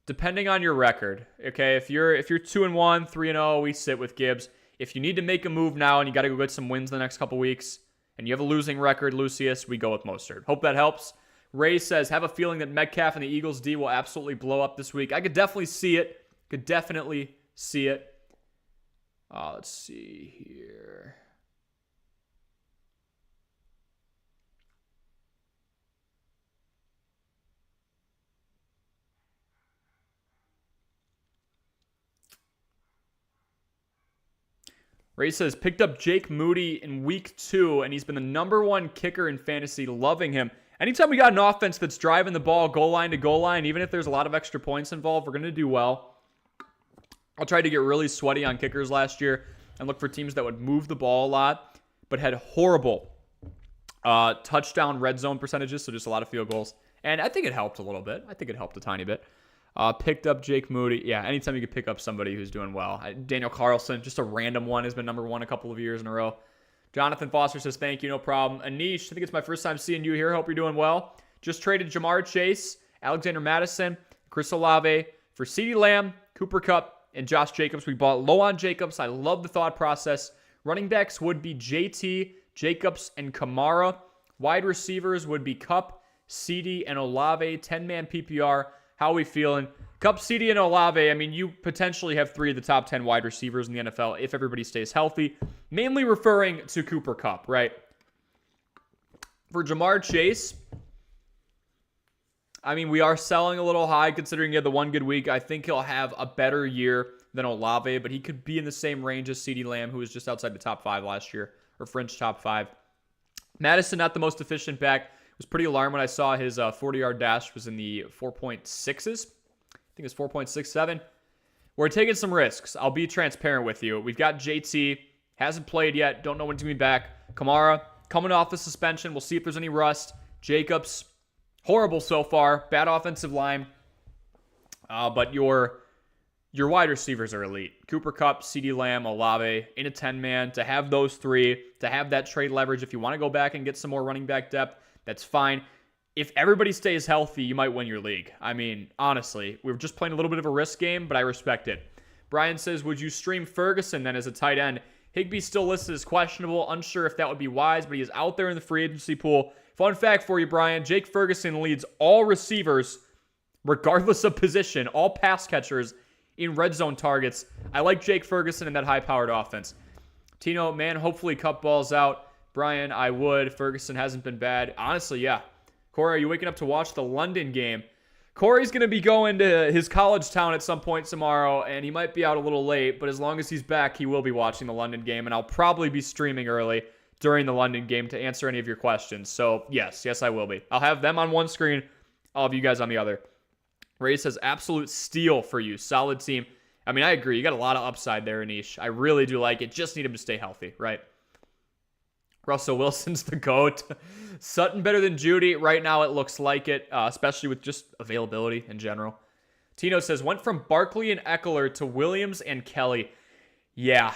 Depending on your record, okay? If you're 2-1, 3-0, we sit with Gibbs. If you need to make a move now and you got to go get some wins the next couple weeks, and you have a losing record, Lucius, we go with Mostert. Hope that helps. Ray says, have a feeling that Metcalf and the Eagles D will absolutely blow up this week. I could definitely see it. Let's see here. Ray says, picked up Jake Moody in week 2, and he's been the #1 kicker in fantasy. Loving him. Anytime we got an offense that's driving the ball goal line to goal line, even if there's a lot of extra points involved, we're going to do well. I tried to get really sweaty on kickers last year and look for teams that would move the ball a lot, but had horrible touchdown red zone percentages, so just a lot of field goals. And I think it helped a little bit. I think it helped a tiny bit. Picked up Jake Moody. Yeah, anytime you could pick up somebody who's doing well. Daniel Carlson, just a random one, has been number one a couple of years in a row. Jonathan Foster says, thank you, no problem. Anish, I think it's my first time seeing you here. Hope you're doing well. Just traded Jamar Chase, Alexander Madison, Chris Olave for CeeDee Lamb, Cooper Kupp, and Josh Jacobs. We bought low on Jacobs. I love the thought process. Running backs would be JT, Jacobs, and Kamara. Wide receivers would be Kupp, CeeDee, and Olave. 10-man PPR. How are we feeling? Kupp, CeeDee, and Olave. I mean, you potentially have 3 of the top 10 wide receivers in the NFL if everybody stays healthy. Mainly referring to Cooper Kupp, right? For Jamar Chase, I mean, we are selling a little high considering he had the one good week. I think he'll have a better year than Olave, but he could be in the same range as CeeDee Lamb, who was just outside the top 5 last year, or fringe top 5. Madison, not the most efficient back. Was pretty alarmed when I saw his 40-yard dash was in the 4.6s. I think it's 4.67. We're taking some risks. I'll be transparent with you. We've got JT. Hasn't played yet. Don't know when he's going to be back. Kamara, coming off the suspension. We'll see if there's any rust. Jacobs, horrible so far. Bad offensive line. But your wide receivers are elite. Cooper Kupp, CeeDee Lamb, Olave in a 10-man. To have those 3, to have that trade leverage, if you want to go back and get some more running back depth, that's fine. If everybody stays healthy, you might win your league. I mean, honestly, we were just playing a little bit of a risk game, but I respect it. Brian says, would you stream Ferguson then as a tight end? Higbee's still listed as questionable. Unsure if that would be wise, but he is out there in the free agency pool. Fun fact for you, Brian. Jake Ferguson leads all receivers, regardless of position, all pass catchers in red zone targets. I like Jake Ferguson in that high-powered offense. Tino, man, hopefully Kupp balls out. Brian, I would. Ferguson hasn't been bad. Honestly, yeah. Corey, are you waking up to watch the London game? Corey's going to be going to his college town at some point tomorrow, and he might be out a little late, but as long as he's back, he will be watching the London game, and I'll probably be streaming early during the London game to answer any of your questions. So, yes, I will be. I'll have them on one screen, all of you guys on the other. Ray says, absolute steal for you. Solid team. I mean, I agree. You got a lot of upside there, Anish. I really do like it. Just need him to stay healthy, right? Russell Wilson's the GOAT. Sutton better than Judy. Right now it looks like it, especially with just availability in general. Tino says, went from Barkley and Eckler to Williams and Kelly. Yeah,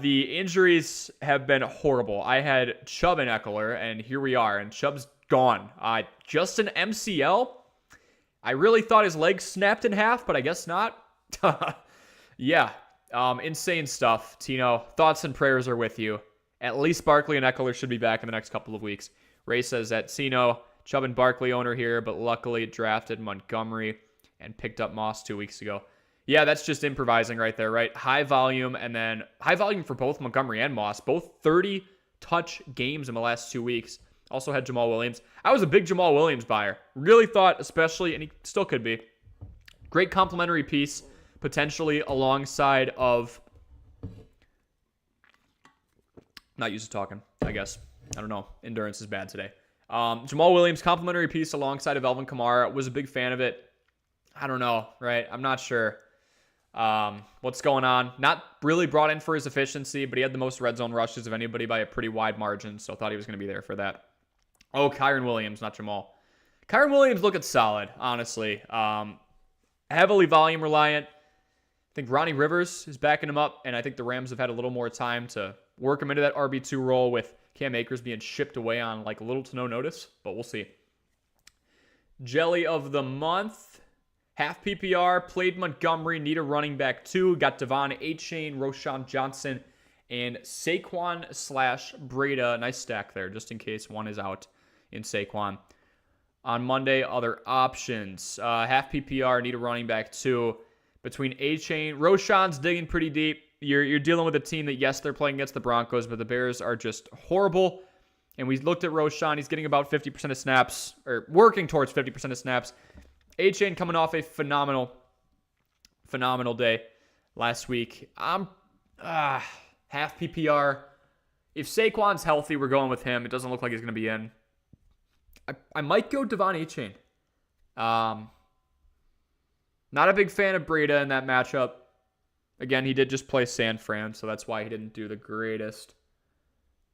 the injuries have been horrible. I had Chubb and Eckler, and here we are, and Chubb's gone. Just an MCL? I really thought his leg snapped in half, but I guess not. Yeah, insane stuff. Tino, thoughts and prayers are with you. At least Barkley and Eckler should be back in the next couple of weeks. Ray says that Tino, Chubb and Barkley owner here, but luckily drafted Montgomery and picked up Moss 2 weeks ago. Yeah, that's just improvising right there, right? High volume, and then high volume for both Montgomery and Moss. Both 30-touch games in the last 2 weeks. Also had Jamal Williams. I was a big Jamal Williams buyer. Really thought, especially, and he still could be, great complimentary piece, potentially alongside of... Not used to talking, I guess. I don't know. Endurance is bad today. Jamal Williams, complimentary piece alongside of Alvin Kamara. Was a big fan of it. I don't know, right? I'm not sure what's going on. Not really brought in for his efficiency, but he had the most red zone rushes of anybody by a pretty wide margin, so I thought he was going to be there for that. Oh, Kyren Williams, not Jamal. Kyren Williams looking solid, honestly. Heavily volume reliant. I think Ronnie Rivers is backing him up, and I think the Rams have had a little more time to work him into that RB2 role with Cam Akers being shipped away on like little to no notice, but we'll see. Jelly of the month. Half PPR, played Montgomery, need a running back too. Got Devon Achane, Roschon Johnson, and Saquon/Breda. Nice stack there, just in case one is out in Saquon. On Monday, other options. Half PPR, need a running back too. Between Achane, Roschon's digging pretty deep. You're dealing with a team that, yes, they're playing against the Broncos, but the Bears are just horrible. And we looked at Roschon. He's getting about 50% of snaps, or working towards 50% of snaps. Achane coming off a phenomenal day last week. I'm half PPR. If Saquon's healthy, we're going with him. It doesn't look like he's going to be in. I might go Devon Achane. Not a big fan of Breda in that matchup. Again, he did just play San Fran, so that's why he didn't do the greatest.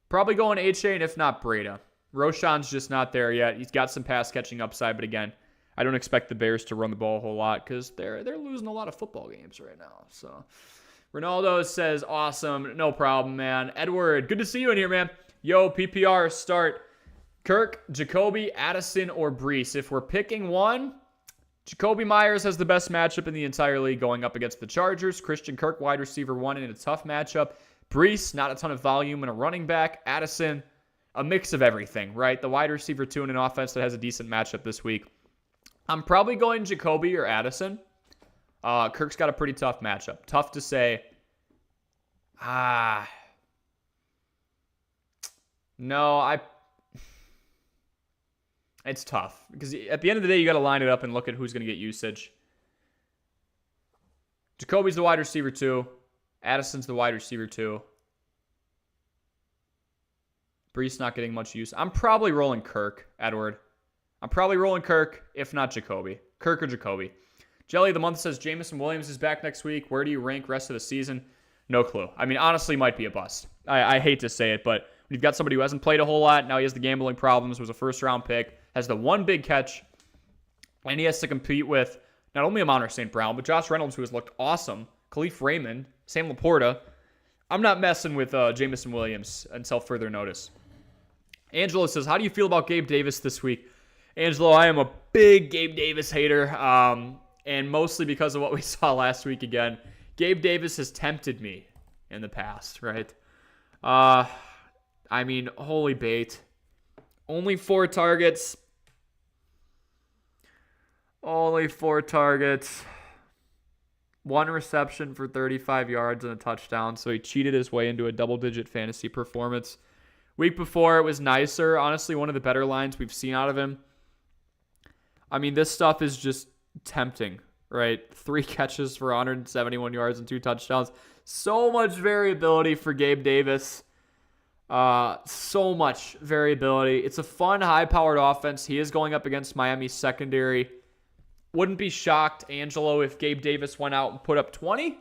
Probably going Achane, if not Breda. Roschon's just not there yet. He's got some pass catching upside, but again, I don't expect the Bears to run the ball a whole lot because they're losing a lot of football games right now. So Ronaldo says, awesome. No problem, man. Edward, good to see you in here, man. Yo, PPR, start Kirk, Jacoby, Addison, or Breece. If we're picking one, Jacoby Myers has the best matchup in the entire league going up against the Chargers. Christian Kirk, wide receiver 1 in a tough matchup. Breece, not a ton of volume and a running back. Addison, a mix of everything, right? The wide receiver 2 in an offense that has a decent matchup this week. I'm probably going Jacoby or Addison. Kirk's got a pretty tough matchup. Tough to say. No, it's tough. Because at the end of the day, you got to line it up and look at who's going to get usage. Jacoby's the wide receiver 2. Addison's the wide receiver 2. Breece not getting much use. I'm probably rolling Kirk, Edward. I'm probably rolling Kirk, if not Jacoby. Kirk or Jacoby. Jelly of the Month says, Jameson Williams is back next week. Where do you rank rest of the season? No clue. I mean, honestly, might be a bust. I hate to say it, but when you've got somebody who hasn't played a whole lot, now he has the gambling problems, was a first-round pick, has the one big catch, and he has to compete with not only Amon St. Brown, but Josh Reynolds, who has looked awesome, Khalif Raymond, Sam Laporta. I'm not messing with Jameson Williams until further notice. Angelo says, how do you feel about Gabe Davis this week? Angelo, I am a big Gabe Davis hater, and mostly because of what we saw last week again. Gabe Davis has tempted me in the past, right? I mean, holy bait. Only 4 targets. Only 4 targets. 1 reception for 35 yards and a touchdown, so he cheated his way into a double-digit fantasy performance. Week before, it was nicer. Honestly, one of the better lines we've seen out of him. I mean, this stuff is just tempting, right? 3 catches for 171 yards and 2 touchdowns. So much variability for Gabe Davis. So much variability. It's a fun, high-powered offense. He is going up against Miami's secondary. Wouldn't be shocked, Angelo, if Gabe Davis went out and put up 20.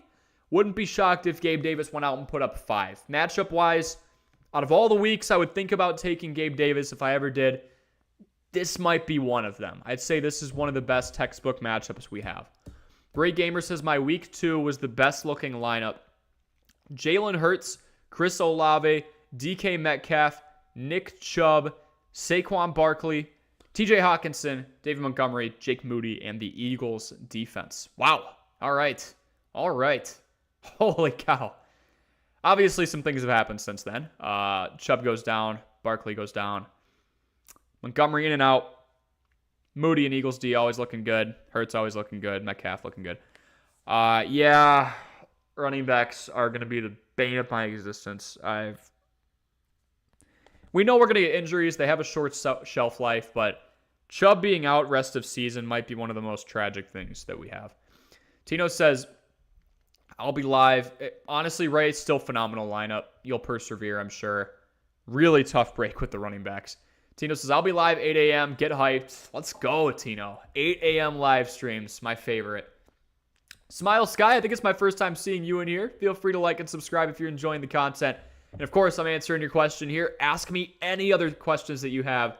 Wouldn't be shocked if Gabe Davis went out and put up 5. Matchup-wise, out of all the weeks I would think about taking Gabe Davis if I ever did, this might be one of them. I'd say this is one of the best textbook matchups we have. Great Gamer says my week 2 was the best looking lineup. Jalen Hurts, Chris Olave, DK Metcalf, Nick Chubb, Saquon Barkley, TJ Hawkinson, David Montgomery, Jake Moody, and the Eagles defense. Wow. All right. Holy cow. Obviously, some things have happened since then. Chubb goes down. Barkley goes down. Montgomery in and out. Moody and Eagles D always looking good. Hurts always looking good. Metcalf looking good. Yeah, running backs are going to be the bane of my existence. We know we're going to get injuries. They have a short shelf life, but Chubb being out rest of season might be one of the most tragic things that we have. Tino says, I'll be live. Honestly, Ray, it's still phenomenal lineup. You'll persevere, I'm sure. Really tough break with the running backs. Tino says, I'll be live 8 a.m. Get hyped. Let's go, Tino. 8 a.m. live streams, my favorite. Smile Sky, I think it's my first time seeing you in here. Feel free to like and subscribe if you're enjoying the content. And of course, I'm answering your question here. Ask me any other questions that you have.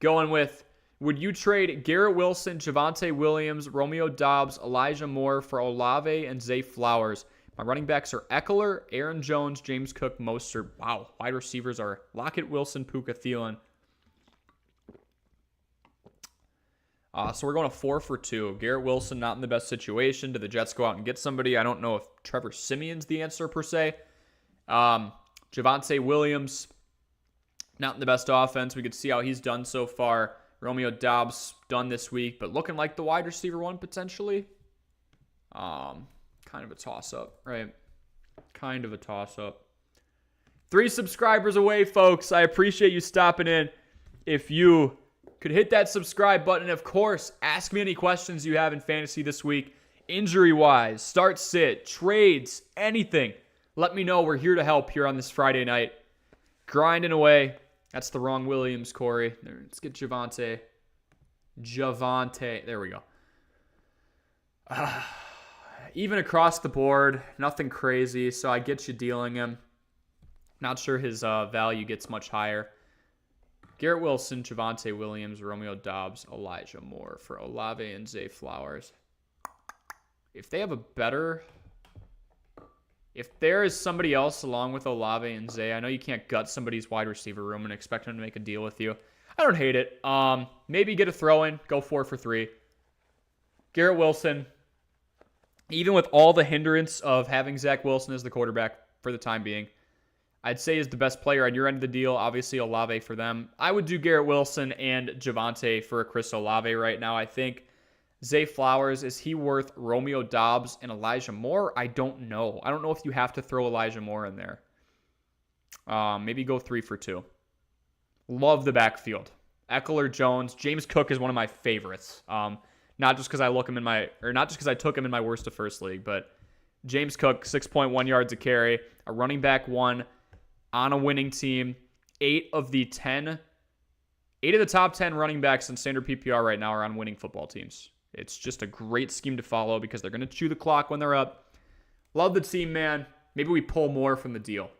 Going with, would you trade Garrett Wilson, Javonte Williams, Romeo Doubs, Elijah Moore for Olave and Zay Flowers? My running backs are Eckler, Aaron Jones, James Cook, Mostert. Wow. Wide receivers are Lockett, Wilson, Puka, Thielen. So we're going to 4 for 2. Garrett Wilson not in the best situation. Did the Jets go out and get somebody? I don't know if Trevor Simeon's the answer per se. Javonte Williams, not in the best offense. We could see how he's done so far. Romeo Doubs done this week, but looking like the wide receiver 1 potentially. Kind of a toss-up, right? Kind of a toss-up. 3 subscribers away, folks. I appreciate you stopping in. If you could hit that subscribe button, and of course, ask me any questions you have in fantasy this week. Injury-wise, start sit, trades, anything. Let me know. We're here to help here on this Friday night. Grinding away. That's the wrong Williams, Corey. Let's get Javonte. There we go. Even across the board, nothing crazy, so I get you dealing him. Not sure his value gets much higher. Garrett Wilson, Javonte Williams, Romeo Doubs, Elijah Moore for Olave and Zay Flowers. If they have a better... If there is somebody else along with Olave and Zay, I know you can't gut somebody's wide receiver room and expect them to make a deal with you. I don't hate it. Maybe get a throw-in. Go 4 for 3. Garrett Wilson, even with all the hindrance of having Zach Wilson as the quarterback for the time being, I'd say is the best player on your end of the deal. Obviously, Olave for them. I would do Garrett Wilson and Javonte for Chris Olave right now, I think. Zay Flowers, is he worth Romeo Doubs and Elijah Moore? I don't know. I don't know if you have to throw Elijah Moore in there. Maybe go 3 for 2. Love the backfield. Eckler, Jones, James Cook is one of my favorites. Not just because I took him in my worst of first league, but James Cook, 6.1 yards a carry, a running back 1 on a winning team. 8 of the top 10 running backs in standard PPR right now are on winning football teams. It's just a great scheme to follow because they're going to chew the clock when they're up. Love the team, man. Maybe we pull more from the deal.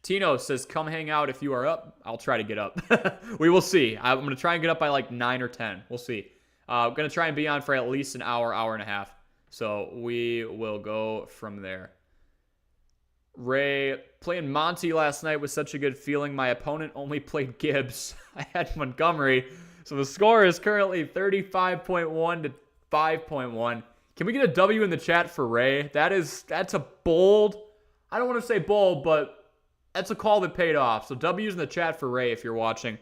Tino says, come hang out if you are up. I'll try to get up. We will see. I'm going to try and get up by like 9 or 10. We'll see. I'm going to try and be on for at least an hour, hour and a half. So we will go from there. Ray, playing Monty last night was such a good feeling. My opponent only played Gibbs. I had Montgomery. So the score is currently 35.1 to 5.1. Can we get a W in the chat for Ray? That's a bold. I don't want to say bold, but that's a call that paid off. So W's in the chat for Ray if you're watching.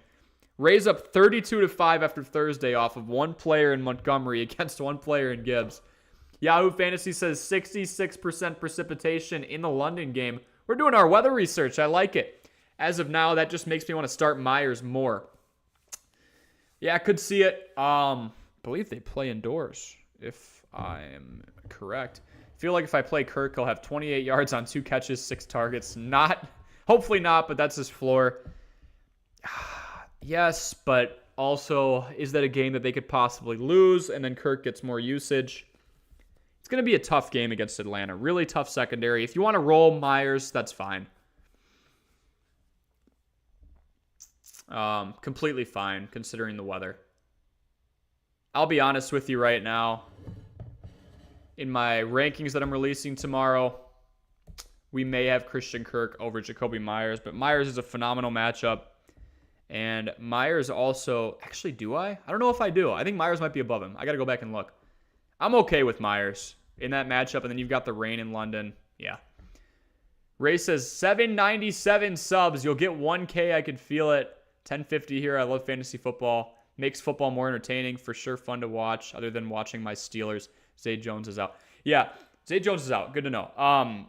Ray's up 32 to 5 after Thursday off of one player in Montgomery against one player in Gibbs. Yahoo Fantasy says 66% precipitation in the London game. We're doing our weather research. I like it. As of now, that just makes me want to start Myers more. Yeah, I could see it. I believe they play indoors, if I'm correct. I feel like if I play Kirk, he'll have 28 yards on 2 catches, 6 targets. Hopefully not, but that's his floor. Yes, but also, is that a game that they could possibly lose, and then Kirk gets more usage? It's going to be a tough game against Atlanta. Really tough secondary. If you want to roll Myers, that's fine. Completely fine, considering the weather. I'll be honest with you right now. In my rankings that I'm releasing tomorrow, we may have Christian Kirk over Jacoby Myers, but Myers is a phenomenal matchup. And Myers also... Actually, do I? I don't know if I do. I think Myers might be above him. I got to go back and look. I'm okay with Myers in that matchup, and then you've got the rain in London. Yeah. Ray says, 797 subs. You'll get 1K. I can feel it. 1050 here. I love fantasy football. Makes football more entertaining. For sure fun to watch, other than watching my Steelers. Zay Jones is out. Yeah, Zay Jones is out. Good to know.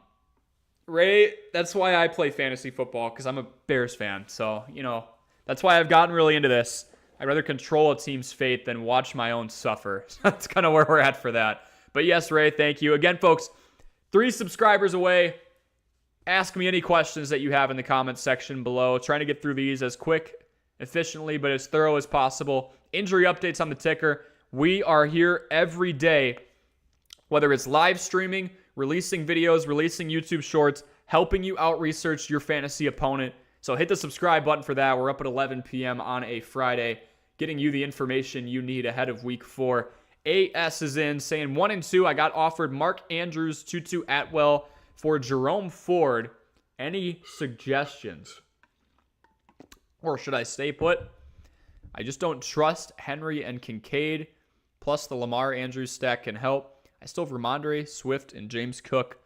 Ray, that's why I play fantasy football, because I'm a Bears fan. So, that's why I've gotten really into this. I'd rather control a team's fate than watch my own suffer. That's kind of where we're at for that. But yes, Ray, thank you. Again, folks, 3 subscribers away. Ask me any questions that you have in the comments section below. Trying to get through these as quick, efficiently, but as thorough as possible. Injury updates on the ticker. We are here every day, whether it's live streaming, releasing videos, releasing YouTube shorts, helping you out-research your fantasy opponent. So hit the subscribe button for that. We're up at 11 p.m. on a Friday, getting you the information you need ahead of Week 4. AS is in, saying 1 and 2. I got offered Mark Andrews, Tutu Atwell for Jerome Ford. Any suggestions? Or should I stay put? I just don't trust Henry and Kincaid. Plus the Lamar Andrews stack can help. I still have Ramondre, Swift, and James Cook.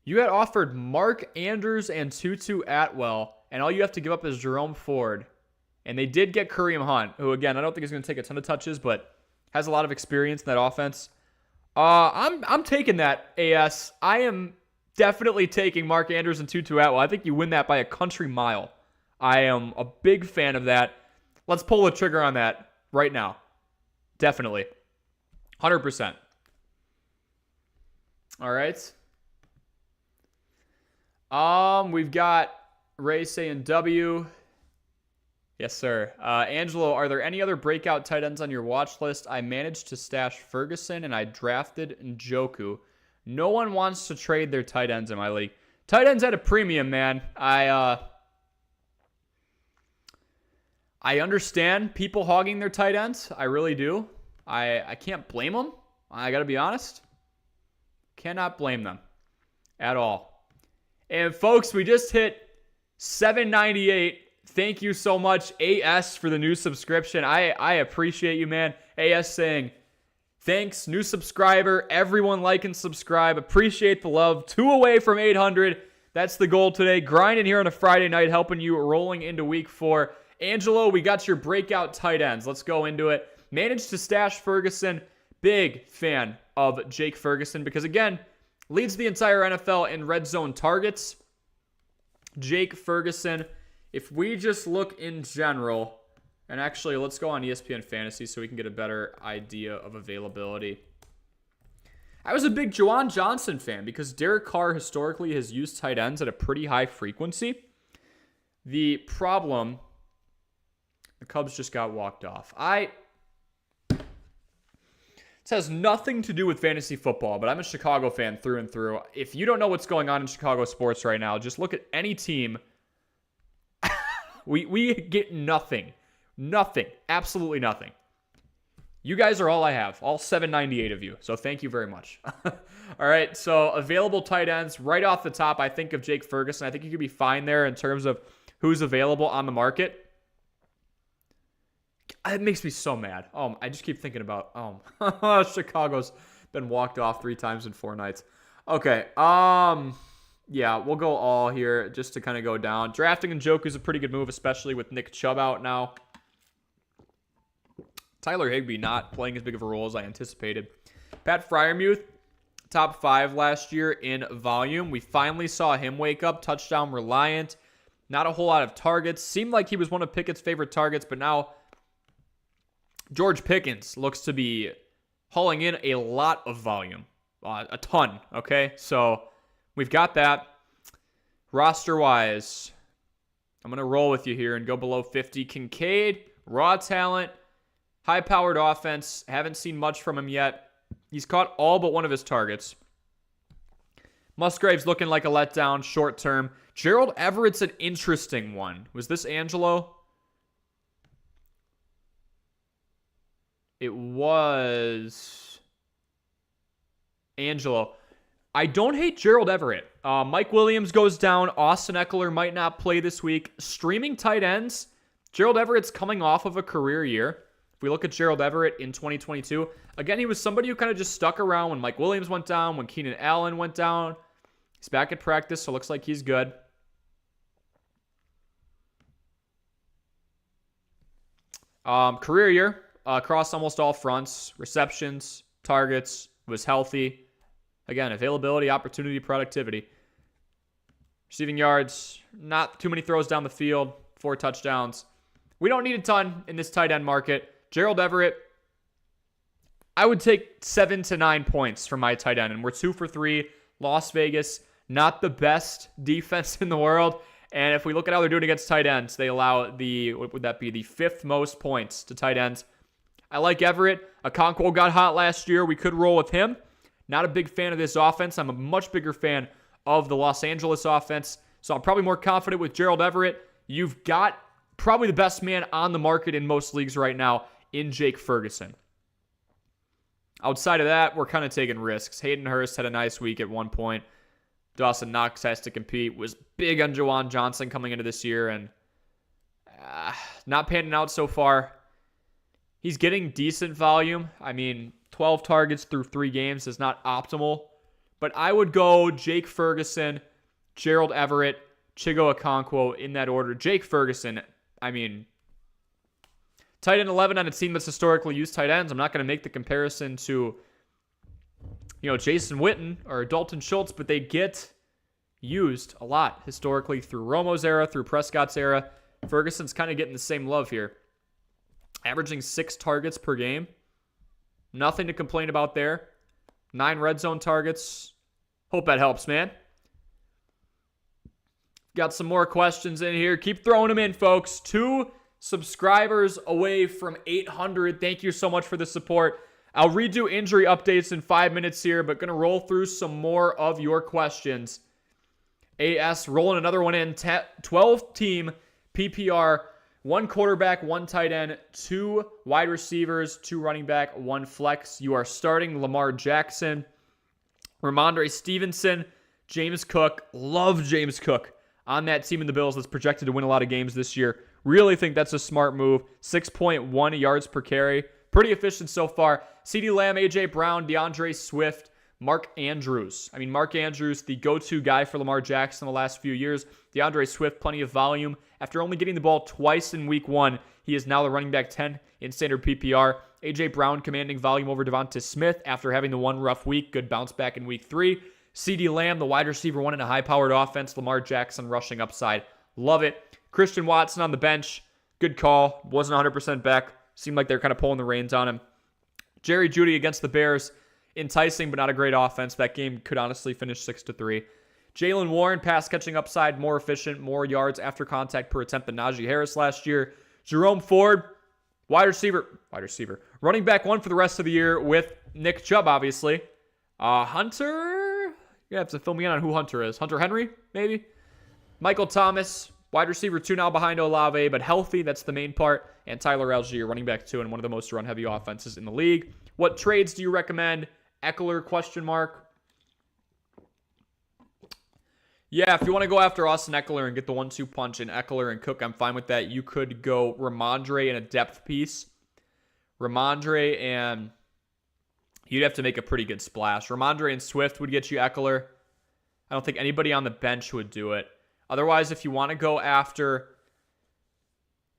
You had offered Mark Andrews and Tutu Atwell, and all you have to give up is Jerome Ford. And they did get Kareem Hunt, who, again, I don't think is going to take a ton of touches, but has a lot of experience in that offense. I'm taking that, AS. I am definitely taking Mark Andrews and Tutu Atwell. I think you win that by a country mile. I am a big fan of that. Let's pull the trigger on that right now. Definitely. 100%. All right. We've got Ray saying W. Yes, sir. Angelo, are there any other breakout tight ends on your watch list? I managed to stash Ferguson, and I drafted Njoku. No one wants to trade their tight ends in my league. Tight ends at a premium, man. I understand people hogging their tight ends. I really do. I can't blame them. I got to be honest. Cannot blame them at all. And folks, we just hit 798. Thank you so much, AS, for the new subscription. I appreciate you, man. AS saying, thanks, new subscriber. Everyone like and subscribe. Appreciate the love. 2 away from 800. That's the goal today. Grinding here on a Friday night, helping you rolling into week 4. Angelo, we got your breakout tight ends. Let's go into it. Managed to stash Ferguson. Big fan of Jake Ferguson because, again, leads the entire NFL in red zone targets. Jake Ferguson, if we just look in general, and actually let's go on ESPN Fantasy so we can get a better idea of availability. I was a big Juwan Johnson fan because Derek Carr historically has used tight ends at a pretty high frequency. The problem, the Cubs just got walked off. This has nothing to do with fantasy football, but I'm a Chicago fan through and through. If you don't know what's going on in Chicago sports right now, just look at any team. We get nothing. Nothing. Absolutely nothing. You guys are all I have. All 798 of you. So thank you very much. All right. So available tight ends. Right off the top, I think of Jake Ferguson. I think he could be fine there in terms of who's available on the market. It makes me so mad. I just keep thinking about, Chicago's been walked off 3 times in 4 nights. Okay. Yeah, we'll go all here just to kind of go down. Drafting Njoku is a pretty good move, especially with Nick Chubb out now. Tyler Higbee not playing as big of a role as I anticipated. Pat Freiermuth, top 5 last year in volume. We finally saw him wake up, touchdown reliant. Not a whole lot of targets. Seemed like he was one of Pickett's favorite targets, but now George Pickens looks to be hauling in a lot of volume. A ton, okay? So we've got that. Roster-wise, I'm going to roll with you here and go below 50. Kincaid, raw talent, high-powered offense. Haven't seen much from him yet. He's caught all but one of his targets. Musgrave's looking like a letdown short-term. Gerald Everett's an interesting one. Was this Angelo? It was Angelo. I don't hate Gerald Everett. Mike Williams goes down. Austin Eckler might not play this week. Streaming tight ends. Gerald Everett's coming off of a career year. If we look at Gerald Everett in 2022, again, he was somebody who kind of just stuck around when Mike Williams went down, when Keenan Allen went down. He's back at practice, so it looks like he's good. Career year. Across almost all fronts, receptions, targets, was healthy. Again, availability, opportunity, productivity. Receiving yards, not too many throws down the field, 4 touchdowns. We don't need a ton in this tight end market. Gerald Everett, I would take 7 to 9 points from my tight end, and we're 2 for 3. Las Vegas, not the best defense in the world. And if we look at how they're doing against tight ends, they allow what would that be, the 5th most points to tight ends. I like Everett. Okonkwo got hot last year. We could roll with him. Not a big fan of this offense. I'm a much bigger fan of the Los Angeles offense. So I'm probably more confident with Gerald Everett. You've got probably the best man on the market in most leagues right now in Jake Ferguson. Outside of that, we're kind of taking risks. Hayden Hurst had a nice week at one point. Dawson Knox has to compete. Was big on Juwan Johnson coming into this year and not panning out so far. He's getting decent volume. I mean, 12 targets through 3 games is not optimal. But I would go Jake Ferguson, Gerald Everett, Chigo Okonkwo in that order. Jake Ferguson, I mean, tight end 11 on a team that's historically used tight ends. I'm not going to make the comparison to, Jason Witten or Dalton Schultz, but they get used a lot historically through Romo's era, through Prescott's era. Ferguson's kind of getting the same love here. Averaging 6 targets per game. Nothing to complain about there. 9 red zone targets. Hope that helps, man. Got some more questions in here. Keep throwing them in, folks. 2 subscribers away from 800. Thank you so much for the support. I'll redo injury updates in 5 minutes here, but going to roll through some more of your questions. AS rolling another one in. 12-team PPR 1 quarterback, 1 tight end, 2 wide receivers, 2 running back, 1 flex. You are starting Lamar Jackson, Ramondre Stevenson, James Cook. Love James Cook on that team in the Bills that's projected to win a lot of games this year. Really think that's a smart move. 6.1 yards per carry. Pretty efficient so far. CeeDee Lamb, A.J. Brown, DeAndre Swift, Mark Andrews. I mean, Mark Andrews, the go-to guy for Lamar Jackson the last few years. DeAndre Swift, plenty of volume. After only getting the ball twice in week 1, he is now the running back 10 in standard PPR. A.J. Brown commanding volume over Devonta Smith after having the one rough week. Good bounce back in week 3. CeeDee Lamb, the wide receiver 1 in a high-powered offense. Lamar Jackson rushing upside. Love it. Christian Watson on the bench. Good call. Wasn't 100% back. Seemed like they're kind of pulling the reins on him. Jerry Jeudy against the Bears. Enticing, but not a great offense. That game could honestly finish 6-3. Jaylen Warren, pass catching upside, more efficient, more yards after contact per attempt than Najee Harris last year. Jerome Ford, wide receiver. Running back 1 for the rest of the year with Nick Chubb, obviously. Hunter, you have to fill me in on who Hunter is. Hunter Henry, maybe? Michael Thomas, wide receiver 2 now behind Olave, but healthy, that's the main part. And Tyler Algier, running back 2 and one of the most run-heavy offenses in the league. What trades do you recommend? Eckler, question mark. Yeah, if you want to go after Austin Eckler and get the 1-2 punch in Eckler and Cook, I'm fine with that. You could go Ramondre in a depth piece. Ramondre and you'd have to make a pretty good splash. Ramondre and Swift would get you Eckler. I don't think anybody on the bench would do it. Otherwise, if you want to go after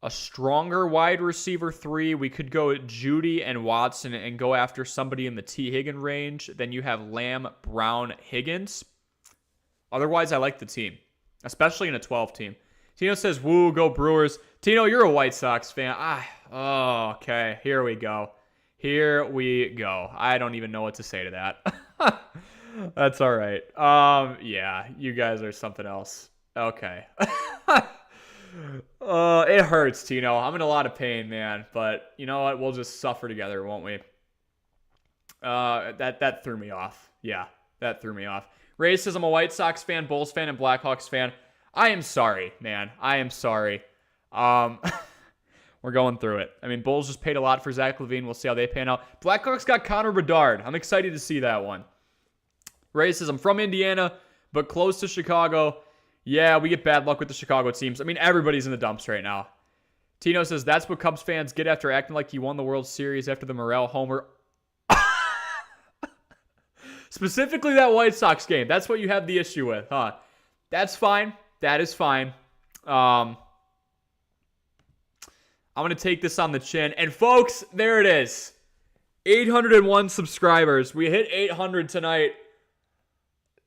a stronger wide receiver 3, we could go Jeudy and Watson and go after somebody in the T. Higgins range. Then you have Lamb, Brown, Higgins. Otherwise, I like the team, especially in a 12 team. Tino says, woo, go Brewers. Tino, you're a White Sox fan. Okay. Here we go. I don't even know what to say to that. That's all right. Yeah, you guys are something else. Okay. It hurts, Tino. I'm in a lot of pain, man. But you know what? We'll just suffer together, won't we? That threw me off. Yeah, that threw me off. Ray says, I'm a White Sox fan, Bulls fan, and Blackhawks fan. I am sorry, man. I am sorry. We're going through it. I mean, Bulls just paid a lot for Zach LaVine. We'll see how they pan out. Blackhawks got Connor Bedard. I'm excited to see that one. Ray says, I'm from Indiana, but close to Chicago. Yeah, we get bad luck with the Chicago teams. I mean, everybody's in the dumps right now. Tino says, that's what Cubs fans get after acting like you won the World Series after the Morel homer. Specifically that White Sox game. That's what you have the issue with, huh? That's fine. That is fine. I'm going to take this on the chin. And folks, there it is. 801 subscribers. We hit 800 tonight.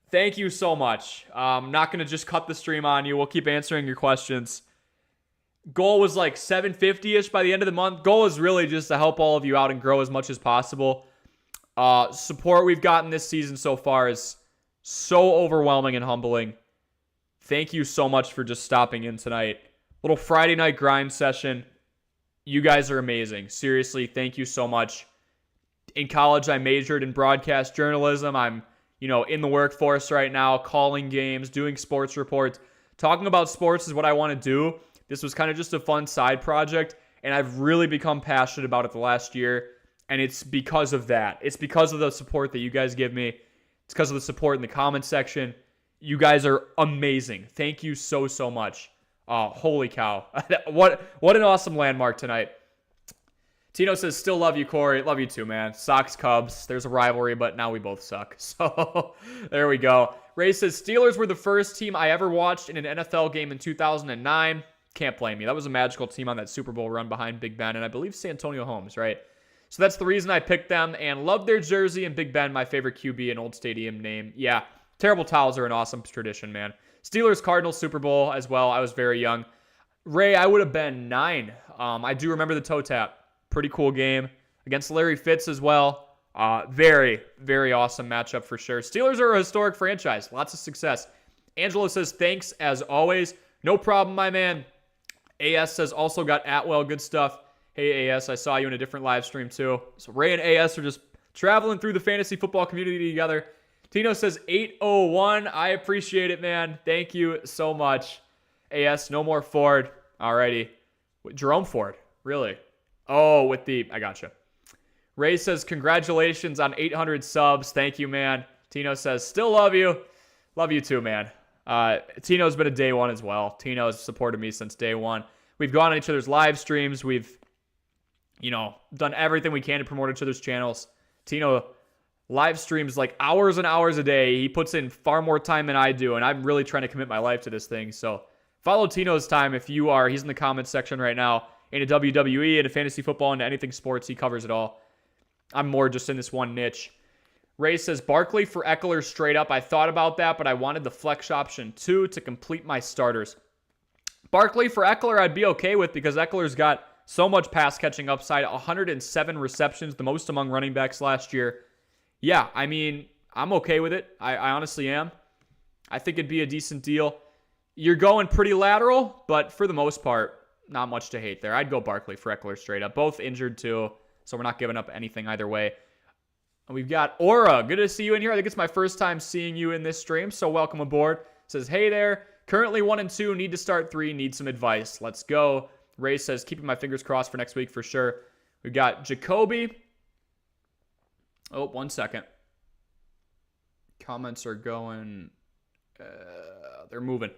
Thank you so much. I'm not going to just cut the stream on you. We'll keep answering your questions. Goal was like 750-ish by the end of the month. Goal is really just to help all of you out and grow as much as possible. Support we've gotten this season so far is so overwhelming and humbling. Thank you so much for just stopping in tonight. Little Friday night grind session. You guys are amazing. Seriously, thank you so much. In college, I majored in broadcast journalism. I'm, in the workforce right now, calling games, doing sports reports. Talking about sports is what I want to do. This was kind of just a fun side project, and I've really become passionate about it the last year. And it's because of that. It's because of the support that you guys give me. It's because of the support in the comment section. You guys are amazing. Thank you so, so much. Holy cow. What an awesome landmark tonight. Tino says, still love you, Corey. Love you too, man. Sox, Cubs. There's a rivalry, but now we both suck. So there we go. Ray says, Steelers were the first team I ever watched in an NFL game in 2009. Can't blame me. That was a magical team on that Super Bowl run behind Big Ben, and I believe Santonio Holmes, right? So that's the reason I picked them, and love their jersey, and Big Ben, my favorite QB, and old stadium name. Yeah, terrible towels are an awesome tradition, man. Steelers, Cardinals, Super Bowl as well. I was very young. Ray, I would have been 9. I do remember the toe tap. Pretty cool game. Against Larry Fitz as well. Very, very awesome matchup for sure. Steelers are a historic franchise. Lots of success. Angelo says, thanks as always. No problem, my man. AS says, also got Atwell. Good stuff. Hey, AS, I saw you in a different live stream too. So Ray and AS are just traveling through the fantasy football community together. Tino says 801. I appreciate it, man. Thank you so much. AS, no more Ford. Alrighty. Jerome Ford, really? Oh, with the, I gotcha. Ray says, congratulations on 800 subs. Thank you, man. Tino says, still love you. Love you too, man. Tino's been a day one as well. Tino has supported me since day one. We've gone on each other's live streams. We've, done everything we can to promote each other's channels. Tino live streams like hours and hours a day. He puts in far more time than I do, and I'm really trying to commit my life to this thing. So follow Tino's time if you are. He's in the comments section right now. Into WWE, into fantasy football, into anything sports. He covers it all. I'm more just in this one niche. Ray says, Barkley for Eckler straight up. I thought about that, but I wanted the flex option too to complete my starters. Barkley for Eckler I'd be okay with because Eckler's got so much pass catching upside. 107 receptions, the most among running backs last year. Yeah, I mean, I'm okay with it. I honestly am. I think it'd be a decent deal. You're going pretty lateral, but for the most part, not much to hate there. I'd go Barkley for Eckler straight up. Both injured too, so we're not giving up anything either way. And we've got Aura. Good to see you in here. I think it's my first time seeing you in this stream, so welcome aboard. Says, hey there. Currently 1-2. Need to start 3. Need some advice. Let's go. Ray says, keeping my fingers crossed for next week for sure. We've got Jacoby. Oh, 1 second. Comments are going. They're moving.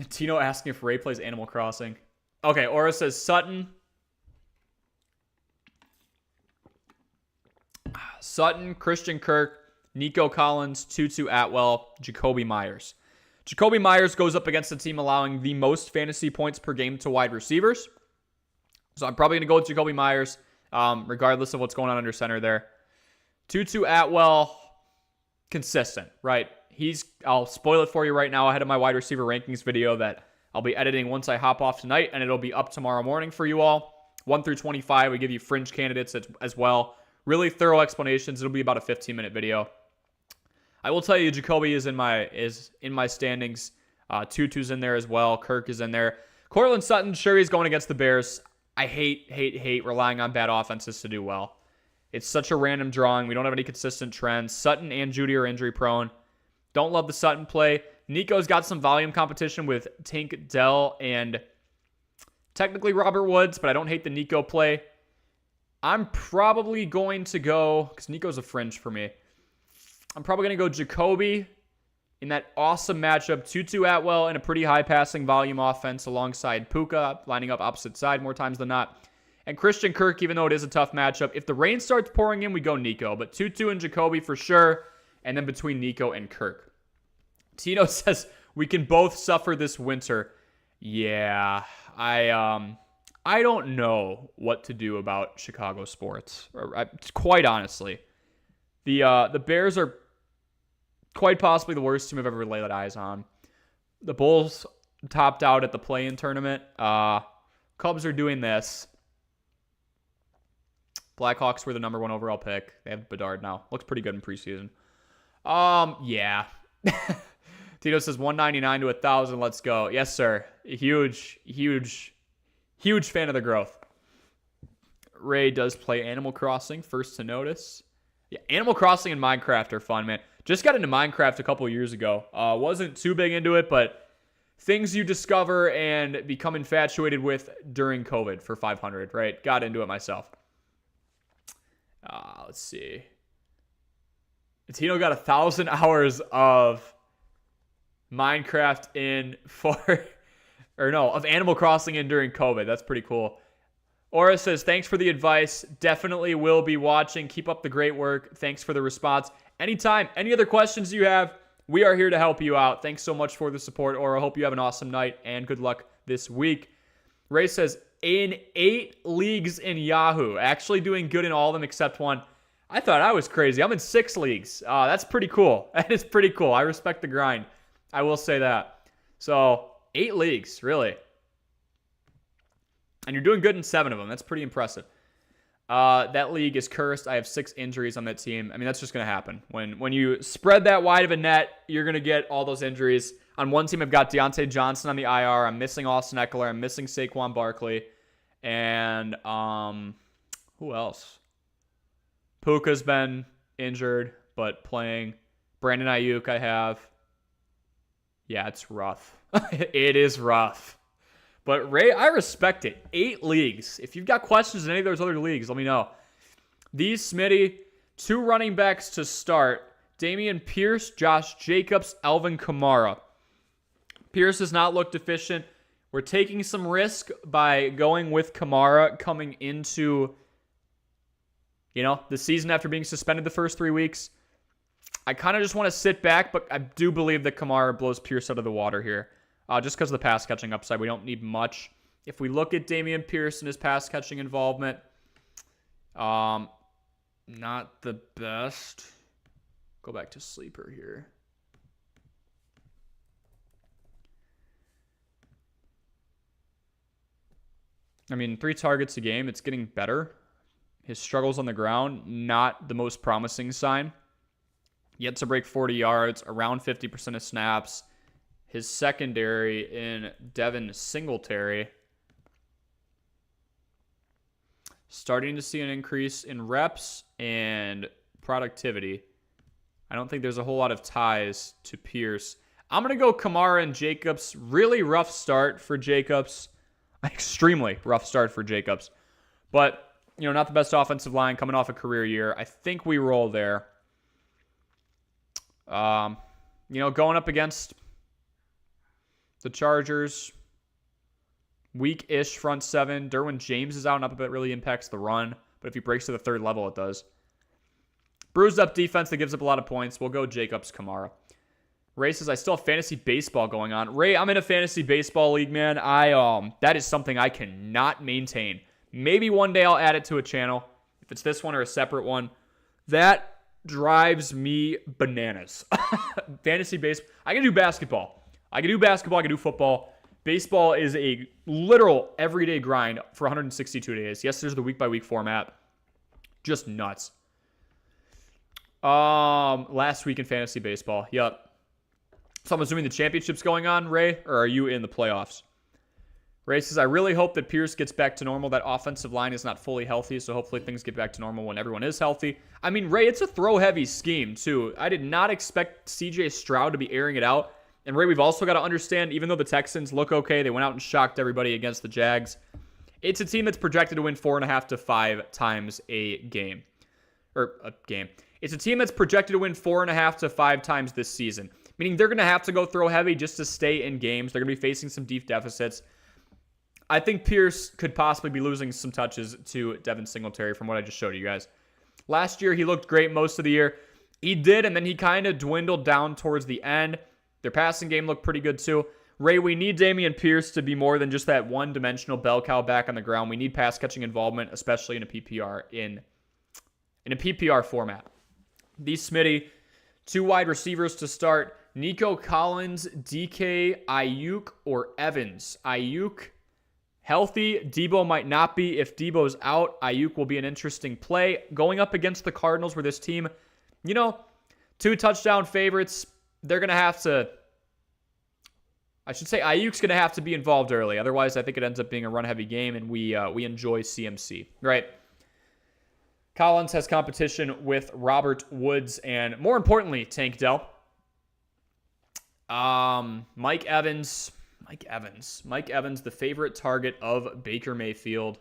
Tino asking if Ray plays Animal Crossing. Okay, Aura says Sutton. Sutton, Christian Kirk, Nico Collins, Tutu Atwell, Jacoby Myers. Jacoby Myers goes up against the team allowing the most fantasy points per game to wide receivers. So I'm probably going to go with Jacoby Myers, regardless of what's going on under center there. Tutu Atwell, consistent, right? I'll spoil it for you right now ahead of my wide receiver rankings video that I'll be editing once I hop off tonight, and it'll be up tomorrow morning for you all. 1 through 25, we give you fringe candidates as well. Really thorough explanations. It'll be about a 15-minute video. I will tell you, Jacoby is in my standings. Tutu's in there as well. Kirk is in there. Cortland Sutton, sure, he's going against the Bears. I hate relying on bad offenses to do well. It's such a random drawing. We don't have any consistent trends. Sutton and Judy are injury prone. Don't love the Sutton play. Nico's got some volume competition with Tank Dell and technically Robert Woods, but I don't hate the Nico play. I'm probably going to go, because Nico's a fringe for me. I'm probably going to go Jacoby in that awesome matchup. Tutu Atwell in a pretty high passing volume offense alongside Puka, lining up opposite side more times than not. And Christian Kirk, even though it is a tough matchup, if the rain starts pouring in, we go Nico. But Tutu and Jacoby for sure, and then between Nico and Kirk. Tino says, we can both suffer this winter. Yeah, I don't know what to do about Chicago sports. Quite honestly. The Bears are quite possibly the worst team I've ever laid eyes on. The Bulls topped out at the play-in tournament. Cubs are doing this. Blackhawks were the number 1 overall pick. They have Bedard now. Looks pretty good in preseason. Yeah. Tito says 199 to 1,000. Let's go. Yes, sir. Huge fan of the growth. Ray does play Animal Crossing. First to notice. Yeah, Animal Crossing and Minecraft are fun, man. Just got into Minecraft a couple years ago. Wasn't too big into it, but things you discover and become infatuated with during COVID for 500, right? Got into it myself. Let's see. Tino got 1,000 hours of Minecraft of Animal Crossing in during COVID. That's pretty cool. Aura says, thanks for the advice. Definitely will be watching. Keep up the great work. Thanks for the response. Anytime, any other questions you have, we are here to help you out. Thanks so much for the support, Aura. Hope you have an awesome night and good luck this week. Ray says, in 8 leagues in Yahoo. Actually doing good in all of them except one. I thought I was crazy. I'm in 6 leagues. That's pretty cool. That is pretty cool. I respect the grind. I will say that. So, 8 leagues, really. And you're doing good in 7 of them. That's pretty impressive. That league is cursed. I have 6 injuries on that team. I mean, that's just going to happen. When you spread that wide of a net, you're going to get all those injuries. On one team, I've got Deontay Johnson on the IR. I'm missing Austin Eckler. I'm missing Saquon Barkley. And who else? Puka's been injured, but playing. Brandon Ayuk I have. Yeah, it's rough. It is rough. But Ray, I respect it. 8 leagues. If you've got questions in any of those other leagues, let me know. These Smitty, 2 running backs to start. Dameon Pierce, Josh Jacobs, Alvin Kamara. Pierce has not looked efficient. We're taking some risk by going with Kamara coming into, the season after being suspended the first 3 weeks. I kind of just want to sit back, but I do believe that Kamara blows Pierce out of the water here. Just because of the pass catching upside, we don't need much. If we look at Dameon Pierce and his pass catching involvement, not the best. Go back to sleeper here. I mean, 3 targets a game, it's getting better. His struggles on the ground, not the most promising sign. Yet to break 40 yards, around 50% of snaps. His secondary in Devin Singletary. Starting to see an increase in reps and productivity. I don't think there's a whole lot of ties to Pierce. I'm going to go Kamara and Jacobs. Really rough start for Jacobs. Extremely rough start for Jacobs. But, not the best offensive line coming off a career year. I think we roll there. Going up against the Chargers, weak-ish front 7. Derwin James is out and up, but it really impacts the run. But if he breaks to the 3rd level, it does. Bruised up defense that gives up a lot of points. We'll go Jacobs, Kamara. Ray says, I still have fantasy baseball going on. Ray, I'm in a fantasy baseball league, man. That is something I cannot maintain. Maybe one day I'll add it to a channel. If it's this one or a separate one. That drives me bananas. Fantasy baseball. I can do basketball. I can do football. Baseball is a literal everyday grind for 162 days. Yes, there's the week-by-week format. Just nuts. Last week in fantasy baseball. Yep. So I'm assuming the championship's going on, Ray? Or are you in the playoffs? Ray says, I really hope that Pierce gets back to normal. That offensive line is not fully healthy, so hopefully things get back to normal when everyone is healthy. I mean, Ray, it's a throw-heavy scheme, too. I did not expect C.J. Stroud to be airing it out. And, Ray, we've also got to understand, even though the Texans look okay, they went out and shocked everybody against the Jags, it's a team that's projected to win 4.5 to 5 times a game. It's a team that's projected to win 4.5 to 5 times this season, meaning they're going to have to go throw heavy just to stay in games. They're going to be facing some deep deficits. I think Pierce could possibly be losing some touches to Devin Singletary from what I just showed you guys. Last year, he looked great most of the year. He did, and then he kind of dwindled down towards the end. Their passing game looked pretty good, too. Ray, we need Dameon Pierce to be more than just that one-dimensional bell cow back on the ground. We need pass-catching involvement, especially in a PPR in a PPR format. These Smitty, 2 wide receivers to start. Nico Collins, DK, Ayuk, or Evans. Ayuk, healthy. Debo might not be. If Debo's out, Ayuk will be an interesting play. Going up against the Cardinals where this team, 2 touchdown favorites, they're going to have to, Ayuk's going to have to be involved early. Otherwise, I think it ends up being a run-heavy game, and we enjoy CMC. Right? Collins has competition with Robert Woods and, more importantly, Tank Dell. Mike Evans, the favorite target of Baker Mayfield.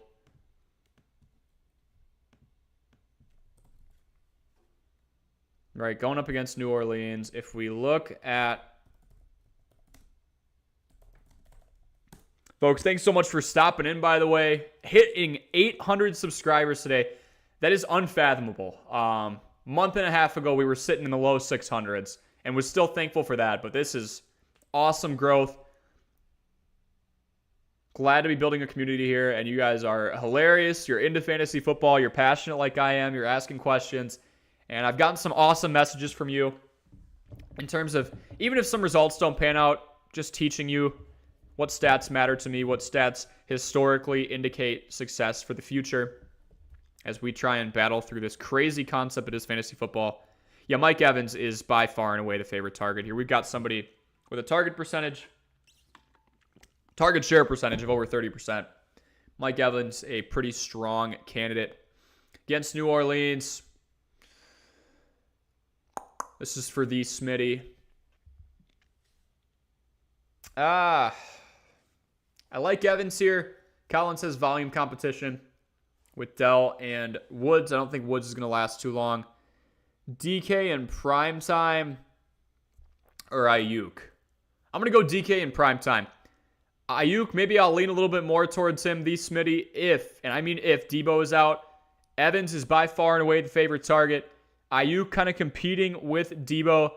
Right, going up against New Orleans. If we look at... Folks, thanks so much for stopping in, by the way. Hitting 800 subscribers today. That is unfathomable. Month and a half ago, we were sitting in the low 600s, and was still thankful for that. But this is awesome growth. Glad to be building a community here, and you guys are hilarious. You're into fantasy football. You're passionate like I am. You're asking questions, and I've gotten some awesome messages from you in terms of, even if some results don't pan out, just teaching you what stats matter to me, what stats historically indicate success for the future as we try and battle through this crazy concept that is fantasy football. Yeah, Mike Evans is by far and away the favorite target here. We've got somebody with a target share percentage of over 30%. Mike Evans, a pretty strong candidate against New Orleans. This is for the Smitty. I like Evans here. Colin says volume competition with Dell and Woods. I don't think Woods is going to last too long. DK in prime time or Ayuk? I'm going to go DK in prime time. Ayuk, maybe I'll lean a little bit more towards him. Smitty, if Debo is out, Evans is by far and away the favorite target. Ayuk kind of competing with Debo,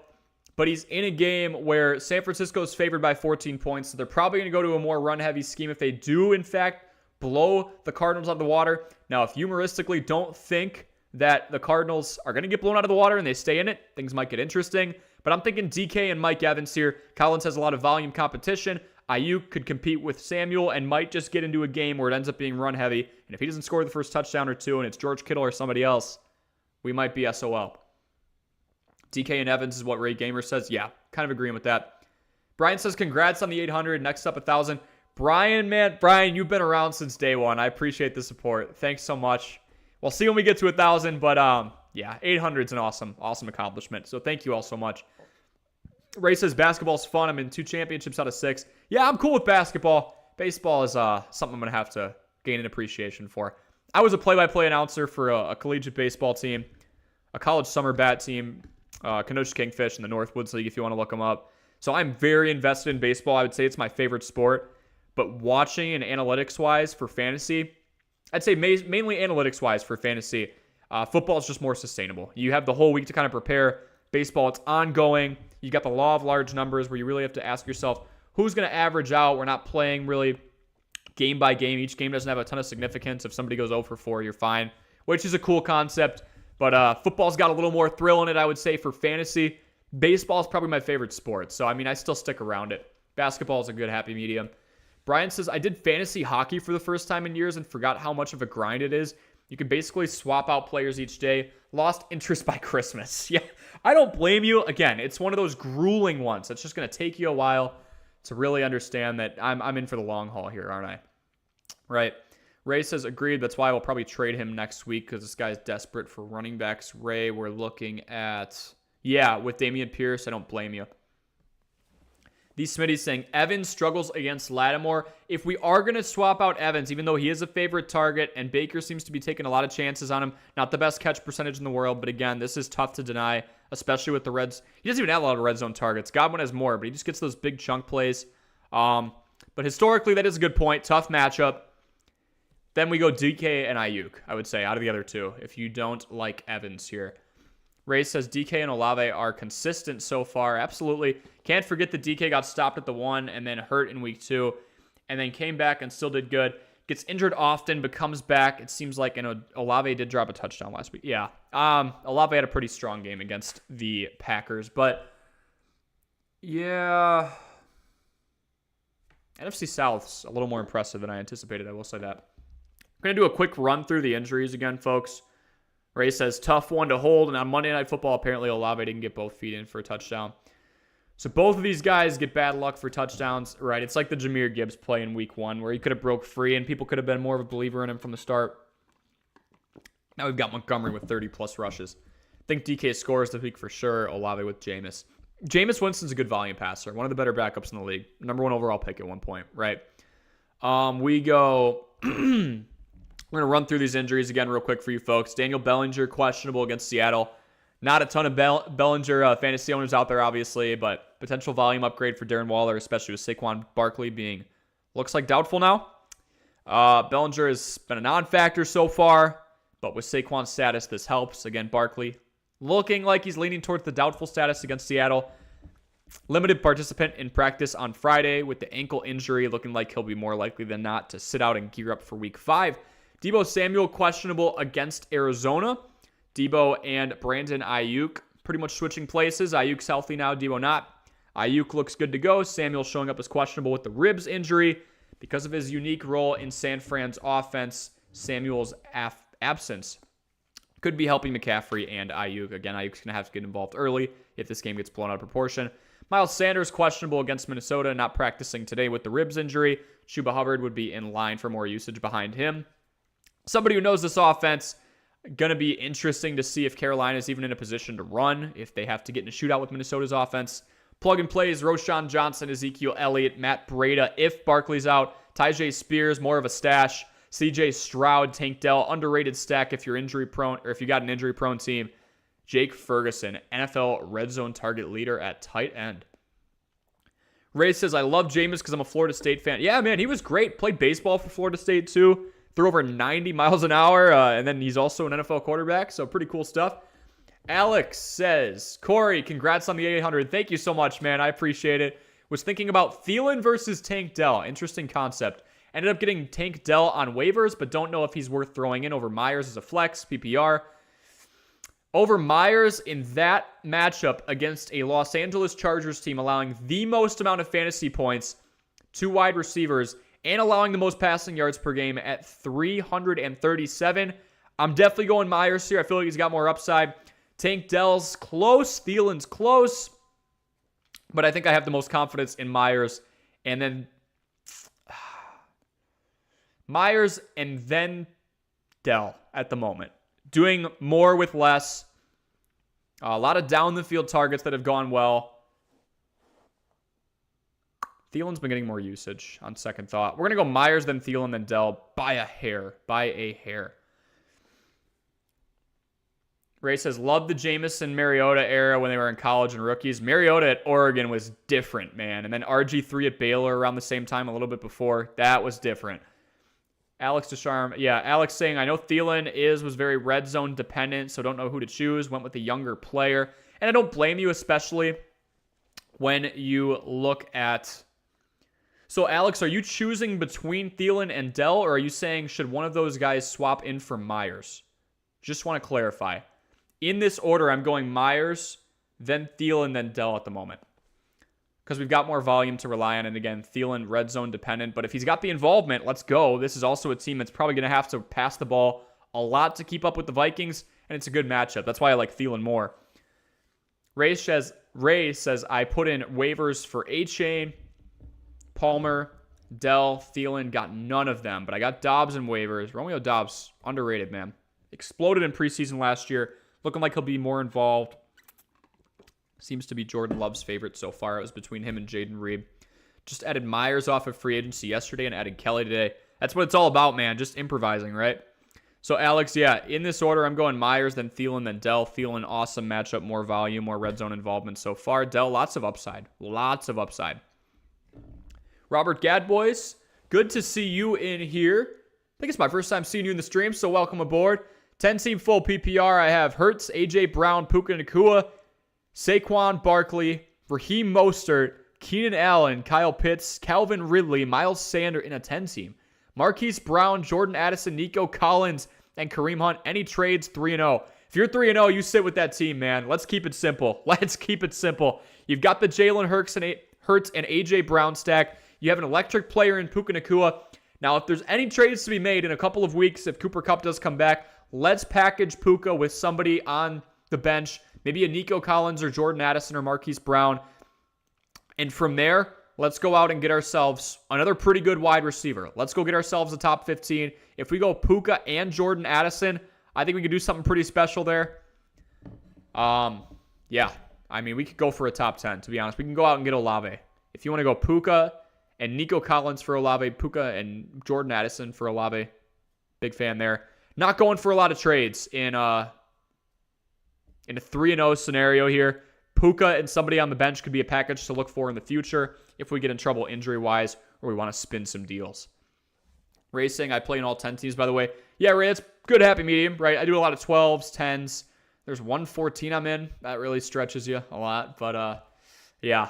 but he's in a game where San Francisco is favored by 14 points, so they're probably going to go to a more run-heavy scheme if they do, in fact, blow the Cardinals out of the water. Now, if you humoristically don't think that the Cardinals are going to get blown out of the water and they stay in it, things might get interesting. But I'm thinking DK and Mike Evans here. Collins has a lot of volume competition. Ayuk could compete with Samuel and might just get into a game where it ends up being run heavy. And if he doesn't score the first touchdown or two and it's George Kittle or somebody else, we might be SOL. DK and Evans is what Ray Gamer says. Yeah, kind of agreeing with that. Brian says, congrats on the 800. Next up, 1,000. Brian, you've been around since day one. I appreciate the support. Thanks so much. We'll see when we get to 1,000, but yeah, 800 is an awesome accomplishment. So thank you all so much. Ray says, basketball's fun. I'm in 2 championships out of 6. Yeah, I'm cool with basketball. Baseball is something I'm going to have to gain an appreciation for. I was a play-by-play announcer for a collegiate baseball team, a college summer bat team, Kenosha Kingfish in the Northwoods League if you want to look them up. So I'm very invested in baseball. I would say it's my favorite sport. But watching and analytics-wise for fantasy, I'd say mainly analytics-wise for fantasy, football is just more sustainable. You have the whole week to kind of prepare. Baseball, it's ongoing. You got the law of large numbers where you really have to ask yourself, who's going to average out? We're not playing really game by game. Each game doesn't have a ton of significance. If somebody goes 0 for 4, you're fine, which is a cool concept. But football's got a little more thrill in it, I would say, for fantasy. Baseball is probably my favorite sport. So, I mean, I still stick around it. Basketball is a good happy medium. Brian says, I did fantasy hockey for the first time in years and forgot how much of a grind it is. You can basically swap out players each day. Lost interest by Christmas. Yeah, I don't blame you. Again, it's one of those grueling ones. It's just going to take you a while to really understand that I'm in for the long haul here, aren't I? Right. Ray says, agreed. That's why I will probably trade him next week because this guy's desperate for running backs. Ray, we're looking at, yeah, with Dameon Pierce. I don't blame you. Smitty's saying, Evans struggles against Lattimore. If we are going to swap out Evans, even though he is a favorite target and Baker seems to be taking a lot of chances on him, not the best catch percentage in the world, but again, this is tough to deny, especially with the Reds. He doesn't even have a lot of red zone targets. Godwin has more, but he just gets those big chunk plays. But historically, that is a good point. Tough matchup. Then we go DK and Ayuk, I would say, out of the other two, if you don't like Evans here. Ray says DK and Olave are consistent so far. Absolutely. Can't forget that DK got stopped at the 1 and then hurt in week 2 and then came back and still did good. Gets injured often, but comes back. It seems like Olave did drop a touchdown last week. Yeah. Olave had a pretty strong game against the Packers, but yeah. NFC South's a little more impressive than I anticipated. I will say that. I'm going to do a quick run through the injuries again, folks. Ray says, tough one to hold. And on Monday Night Football, apparently Olave didn't get both feet in for a touchdown. So both of these guys get bad luck for touchdowns, right? It's like the Jahmyr Gibbs play in week 1 where he could have broke free and people could have been more of a believer in him from the start. Now we've got Montgomery with 30-plus rushes. I think DK scores this week for sure. Olave with Jameis. Jameis Winston's a good volume passer. One of the better backups in the league. Number 1 overall pick at one point, right? We go... We're going to run through these injuries again real quick for you folks. Daniel Bellinger, questionable against Seattle. Not a ton of Bellinger fantasy owners out there, obviously, but potential volume upgrade for Darren Waller, especially with Saquon Barkley being, looks like doubtful now. Bellinger has been a non-factor so far, but with Saquon's status, this helps. Again, Barkley looking like he's leaning towards the doubtful status against Seattle. Limited participant in practice on Friday with the ankle injury, looking like he'll be more likely than not to sit out and gear up for week 5. Debo Samuel questionable against Arizona. Debo and Brandon Ayuk pretty much switching places. Ayuk's healthy now, Debo not. Ayuk looks good to go. Samuel showing up as questionable with the ribs injury. Because of his unique role in San Fran's offense, Samuel's absence could be helping McCaffrey and Ayuk. Again, Ayuk's going to have to get involved early if this game gets blown out of proportion. Miles Sanders questionable against Minnesota, not practicing today with the ribs injury. Chuba Hubbard would be in line for more usage behind him. Somebody who knows this offense, going to be interesting to see if Carolina is even in a position to run, if they have to get in a shootout with Minnesota's offense. Plug and plays, Roshan Johnson, Ezekiel Elliott, Matt Breida. If Barkley's out, Tyjae Spears, more of a stash. CJ Stroud, Tank Dell, underrated stack if you're injury prone, or if you got an injury prone team. Jake Ferguson, NFL red zone target leader at tight end. Ray says, I love Jameis because I'm a Florida State fan. Yeah, man, he was great. Played baseball for Florida State too. Threw over 90 miles an hour, and then he's also an NFL quarterback, so pretty cool stuff. Alex says, Corey, congrats on the 800. Thank you so much, man. I appreciate it. Was thinking about Thielen versus Tank Dell. Interesting concept. Ended up getting Tank Dell on waivers, but don't know if he's worth throwing in over Myers as a flex, PPR. Over Myers in that matchup against a Los Angeles Chargers team allowing the most amount of fantasy points to wide receivers and allowing the most passing yards per game at 337. I'm definitely going Myers here. I feel like he's got more upside. Tank Dell's close. Thielen's close. But I think I have the most confidence in Myers. And then Myers and then Dell at the moment. Doing more with less. A lot of down the field targets that have gone well. Thielen's been getting more usage on second thought. We're going to go Myers, then Thielen, then Dell by a hair. By a hair. Ray says, love the Jameson Mariota era when they were in college and rookies. Mariota at Oregon was different, man. And then RG3 at Baylor around the same time, a little bit before. That was different. Alex Descharme, yeah, Alex saying, I know Thielen was very red zone dependent, so don't know who to choose. Went with the younger player. And I don't blame you, especially when you look at... So, Alex, are you choosing between Thielen and Dell, or are you saying should one of those guys swap in for Myers? Just want to clarify. In this order, I'm going Myers, then Thielen, then Dell at the moment. Because we've got more volume to rely on. And again, Thielen, red zone dependent. But if he's got the involvement, let's go. This is also a team that's probably going to have to pass the ball a lot to keep up with the Vikings. And it's a good matchup. That's why I like Thielen more. Ray says, I put in waivers for A-Chain, Palmer, Dell, Thielen. Got none of them. But I got Dobbs in waivers. Romeo Dobbs, underrated, man. Exploded in preseason last year. Looking like he'll be more involved. Seems to be Jordan Love's favorite so far. It was between him and Jaden Reed. Just added Myers off of free agency yesterday and added Kelly today. That's what it's all about, man. Just improvising, right? So, Alex, yeah, in this order, I'm going Myers, then Thielen, then Dell. Thielen, awesome matchup, more volume, more red zone involvement so far. Dell, lots of upside. Lots of upside. Robert Gadboys, good to see you in here. I think it's my first time seeing you in the stream, so welcome aboard. 10-team full PPR. I have Hurts, A.J. Brown, Puka Nacua, Saquon Barkley, Raheem Mostert, Keenan Allen, Kyle Pitts, Calvin Ridley, Miles Sanders in a 10-team. Marquise Brown, Jordan Addison, Nico Collins, and Kareem Hunt. Any trades, 3-0. If you're 3-0, you sit with that team, man. Let's keep it simple. Let's keep it simple. You've got the Jalen Hurts and A.J. Brown stack. You have an electric player in Puka Nacua. Now, if there's any trades to be made in a couple of weeks, if Cooper Kupp does come back, let's package Puka with somebody on the bench. Maybe a Nico Collins or Jordan Addison or Marquise Brown. And from there, let's go out and get ourselves another pretty good wide receiver. Let's go get ourselves a top 15. If we go Puka and Jordan Addison, I think we could do something pretty special there. Yeah. I mean, we could go for a top 10, to be honest. We can go out and get Olave. If you want to go Puka and Nico Collins for Olave, Puka and Jordan Addison for Olave, big fan there. Not going for a lot of trades in a 3-0 scenario here. Puka and somebody on the bench could be a package to look for in the future if we get in trouble injury-wise or we want to spin some deals. Ray saying I play in all 10 teams, by the way. Yeah, Ray, that's good happy medium, right? I do a lot of 12s, 10s. There's 114 I'm in. That really stretches you a lot, but yeah.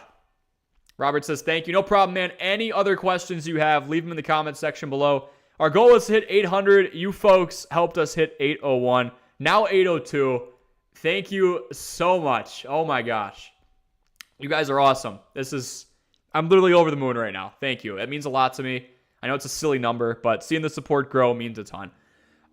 Robert says, thank you. No problem, man. Any other questions you have, leave them in the comments section below. Our goal is to hit 800. You folks helped us hit 801. Now 802. Thank you so much. Oh my gosh. You guys are awesome. I'm literally over the moon right now. Thank you. It means a lot to me. I know it's a silly number, but seeing the support grow means a ton.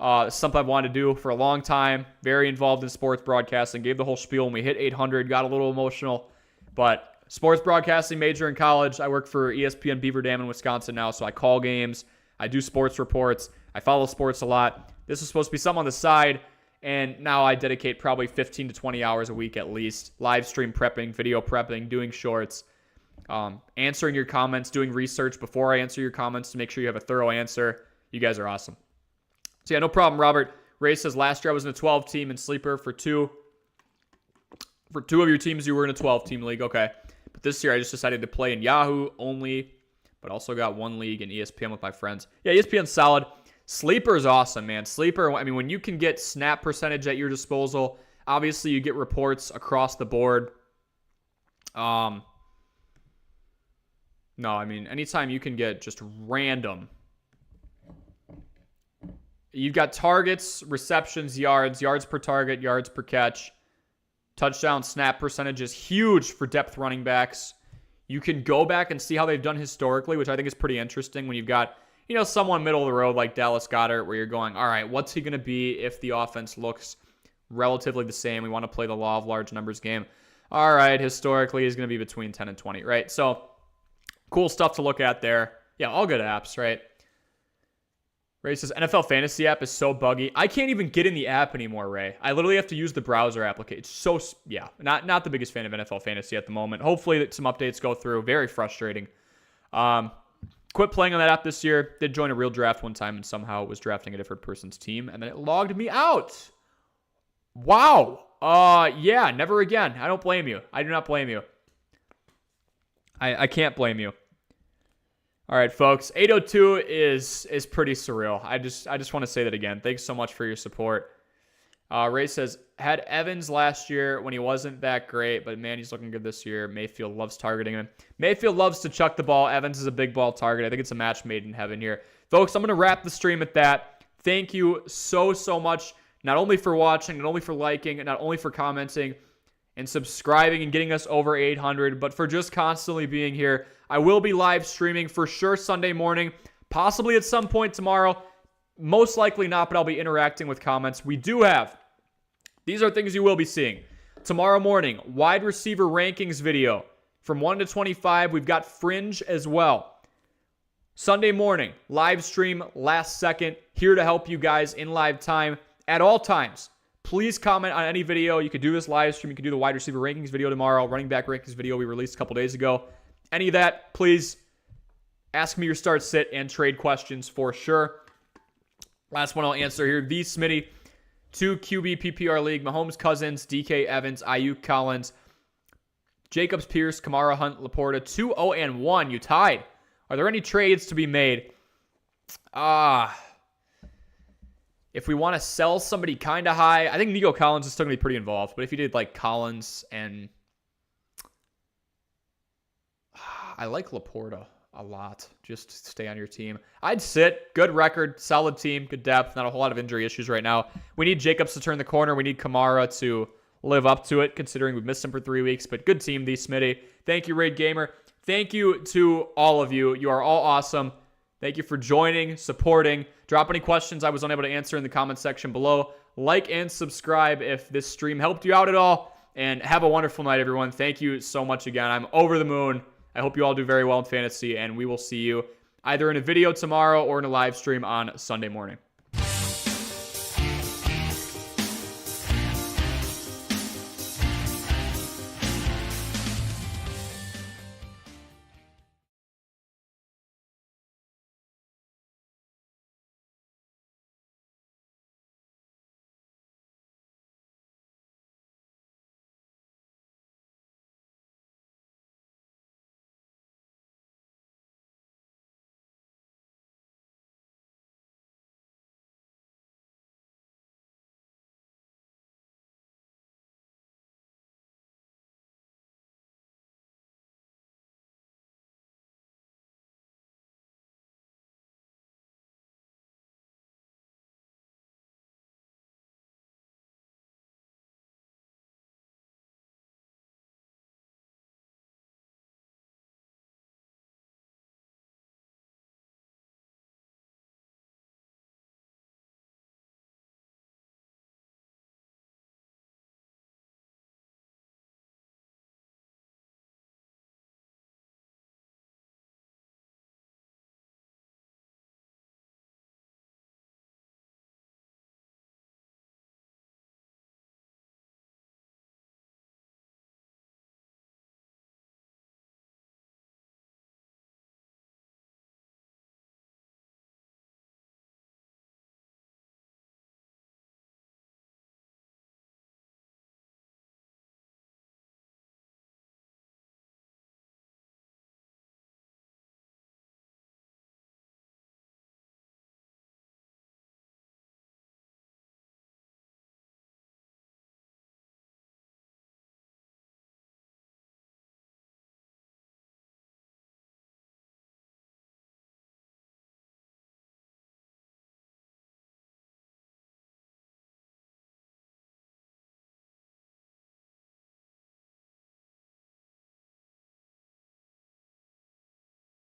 It's something I've wanted to do for a long time. Very involved in sports broadcasting. Gave the whole spiel when we hit 800. Got a little emotional. But sports broadcasting major in college. I work for ESPN Beaver Dam in Wisconsin now, so I call games. I do sports reports. I follow sports a lot. This is supposed to be something on the side. And now I dedicate probably 15 to 20 hours a week at least, live stream prepping, video prepping, doing shorts, answering your comments, doing research before I answer your comments to make sure you have a thorough answer. You guys are awesome. So yeah, no problem, Robert. Ray says, last year I was in a 12 team in Sleeper for two of your teams. You were in a 12 team league. Okay. But this year I just decided to play in Yahoo only, but also got one league in ESPN with my friends. Yeah, ESPN's solid. Sleeper is awesome, man. Sleeper, I mean, when you can get snap percentage at your disposal, obviously you get reports across the board. No, I mean, anytime you can get just random. You've got targets, receptions, yards per target, yards per catch. Touchdown snap percentage is huge for depth running backs. You can go back and see how they've done historically, which I think is pretty interesting when you've got, someone middle of the road like Dallas Goedert, where you're going, all right, what's he going to be if the offense looks relatively the same? We want to play the law of large numbers game. All right, historically, he's going to be between 10 and 20, right? So, cool stuff to look at there. Yeah, all good apps, right? Ray says, NFL Fantasy app is so buggy. I can't even get in the app anymore, Ray. I literally have to use the browser application. It's so, yeah, not the biggest fan of NFL Fantasy at the moment. Hopefully some updates go through. Very frustrating. Quit playing on that app this year. Did join a real draft one time and somehow it was drafting a different person's team and then it logged me out. Wow. Yeah, never again. I don't blame you. I do not blame you. I can't blame you. All right, folks. 802 is pretty surreal. I just want to say that again. Thanks so much for your support. Ray says, had Evans last year when he wasn't that great, but man, he's looking good this year. Mayfield loves targeting him. Mayfield loves to chuck the ball. Evans is a big ball target. I think it's a match made in heaven here. Folks, I'm going to wrap the stream at that. Thank you so much, not only for watching, not only for liking, and not only for commenting and subscribing and getting us over 800, but for just constantly being here. I will be live streaming for sure Sunday morning, possibly at some point tomorrow. Most likely not, but I'll be interacting with comments. We do have, these are things you will be seeing. Tomorrow morning, wide receiver rankings video from 1 to 25. We've got Fringe as well. Sunday morning, live stream, last second, here to help you guys in live time at all times. Please comment on any video. You could do this live stream. You could do the wide receiver rankings video tomorrow, running back rankings video we released a couple days ago. Any of that, please ask me your start, sit, and trade questions for sure. Last one I'll answer here. The Smitty, 2 QB PPR league. Mahomes, Cousins, DK, Evans, Ayuk, Collins, Jacobs, Pierce, Kamara, Hunt, Laporta. 2-0-1. You tied. Are there any trades to be made? If we want to sell somebody kind of high, I think Nico Collins is still going to be pretty involved. But if you did like Collins and I like Laporta a lot. Just to stay on your team. I'd sit. Good record. Solid team. Good depth. Not a whole lot of injury issues right now. We need Jacobs to turn the corner. We need Kamara to live up to it, considering we've missed him for 3 weeks. But good team, the Smitty. Thank you, Raid Gamer. Thank you to all of you. You are all awesome. Thank you for joining, supporting. Drop any questions I was unable to answer in the comment section below. Like and subscribe if this stream helped you out at all. And have a wonderful night, everyone. Thank you so much again. I'm over the moon. I hope you all do very well in fantasy, and we will see you either in a video tomorrow or in a live stream on Sunday morning.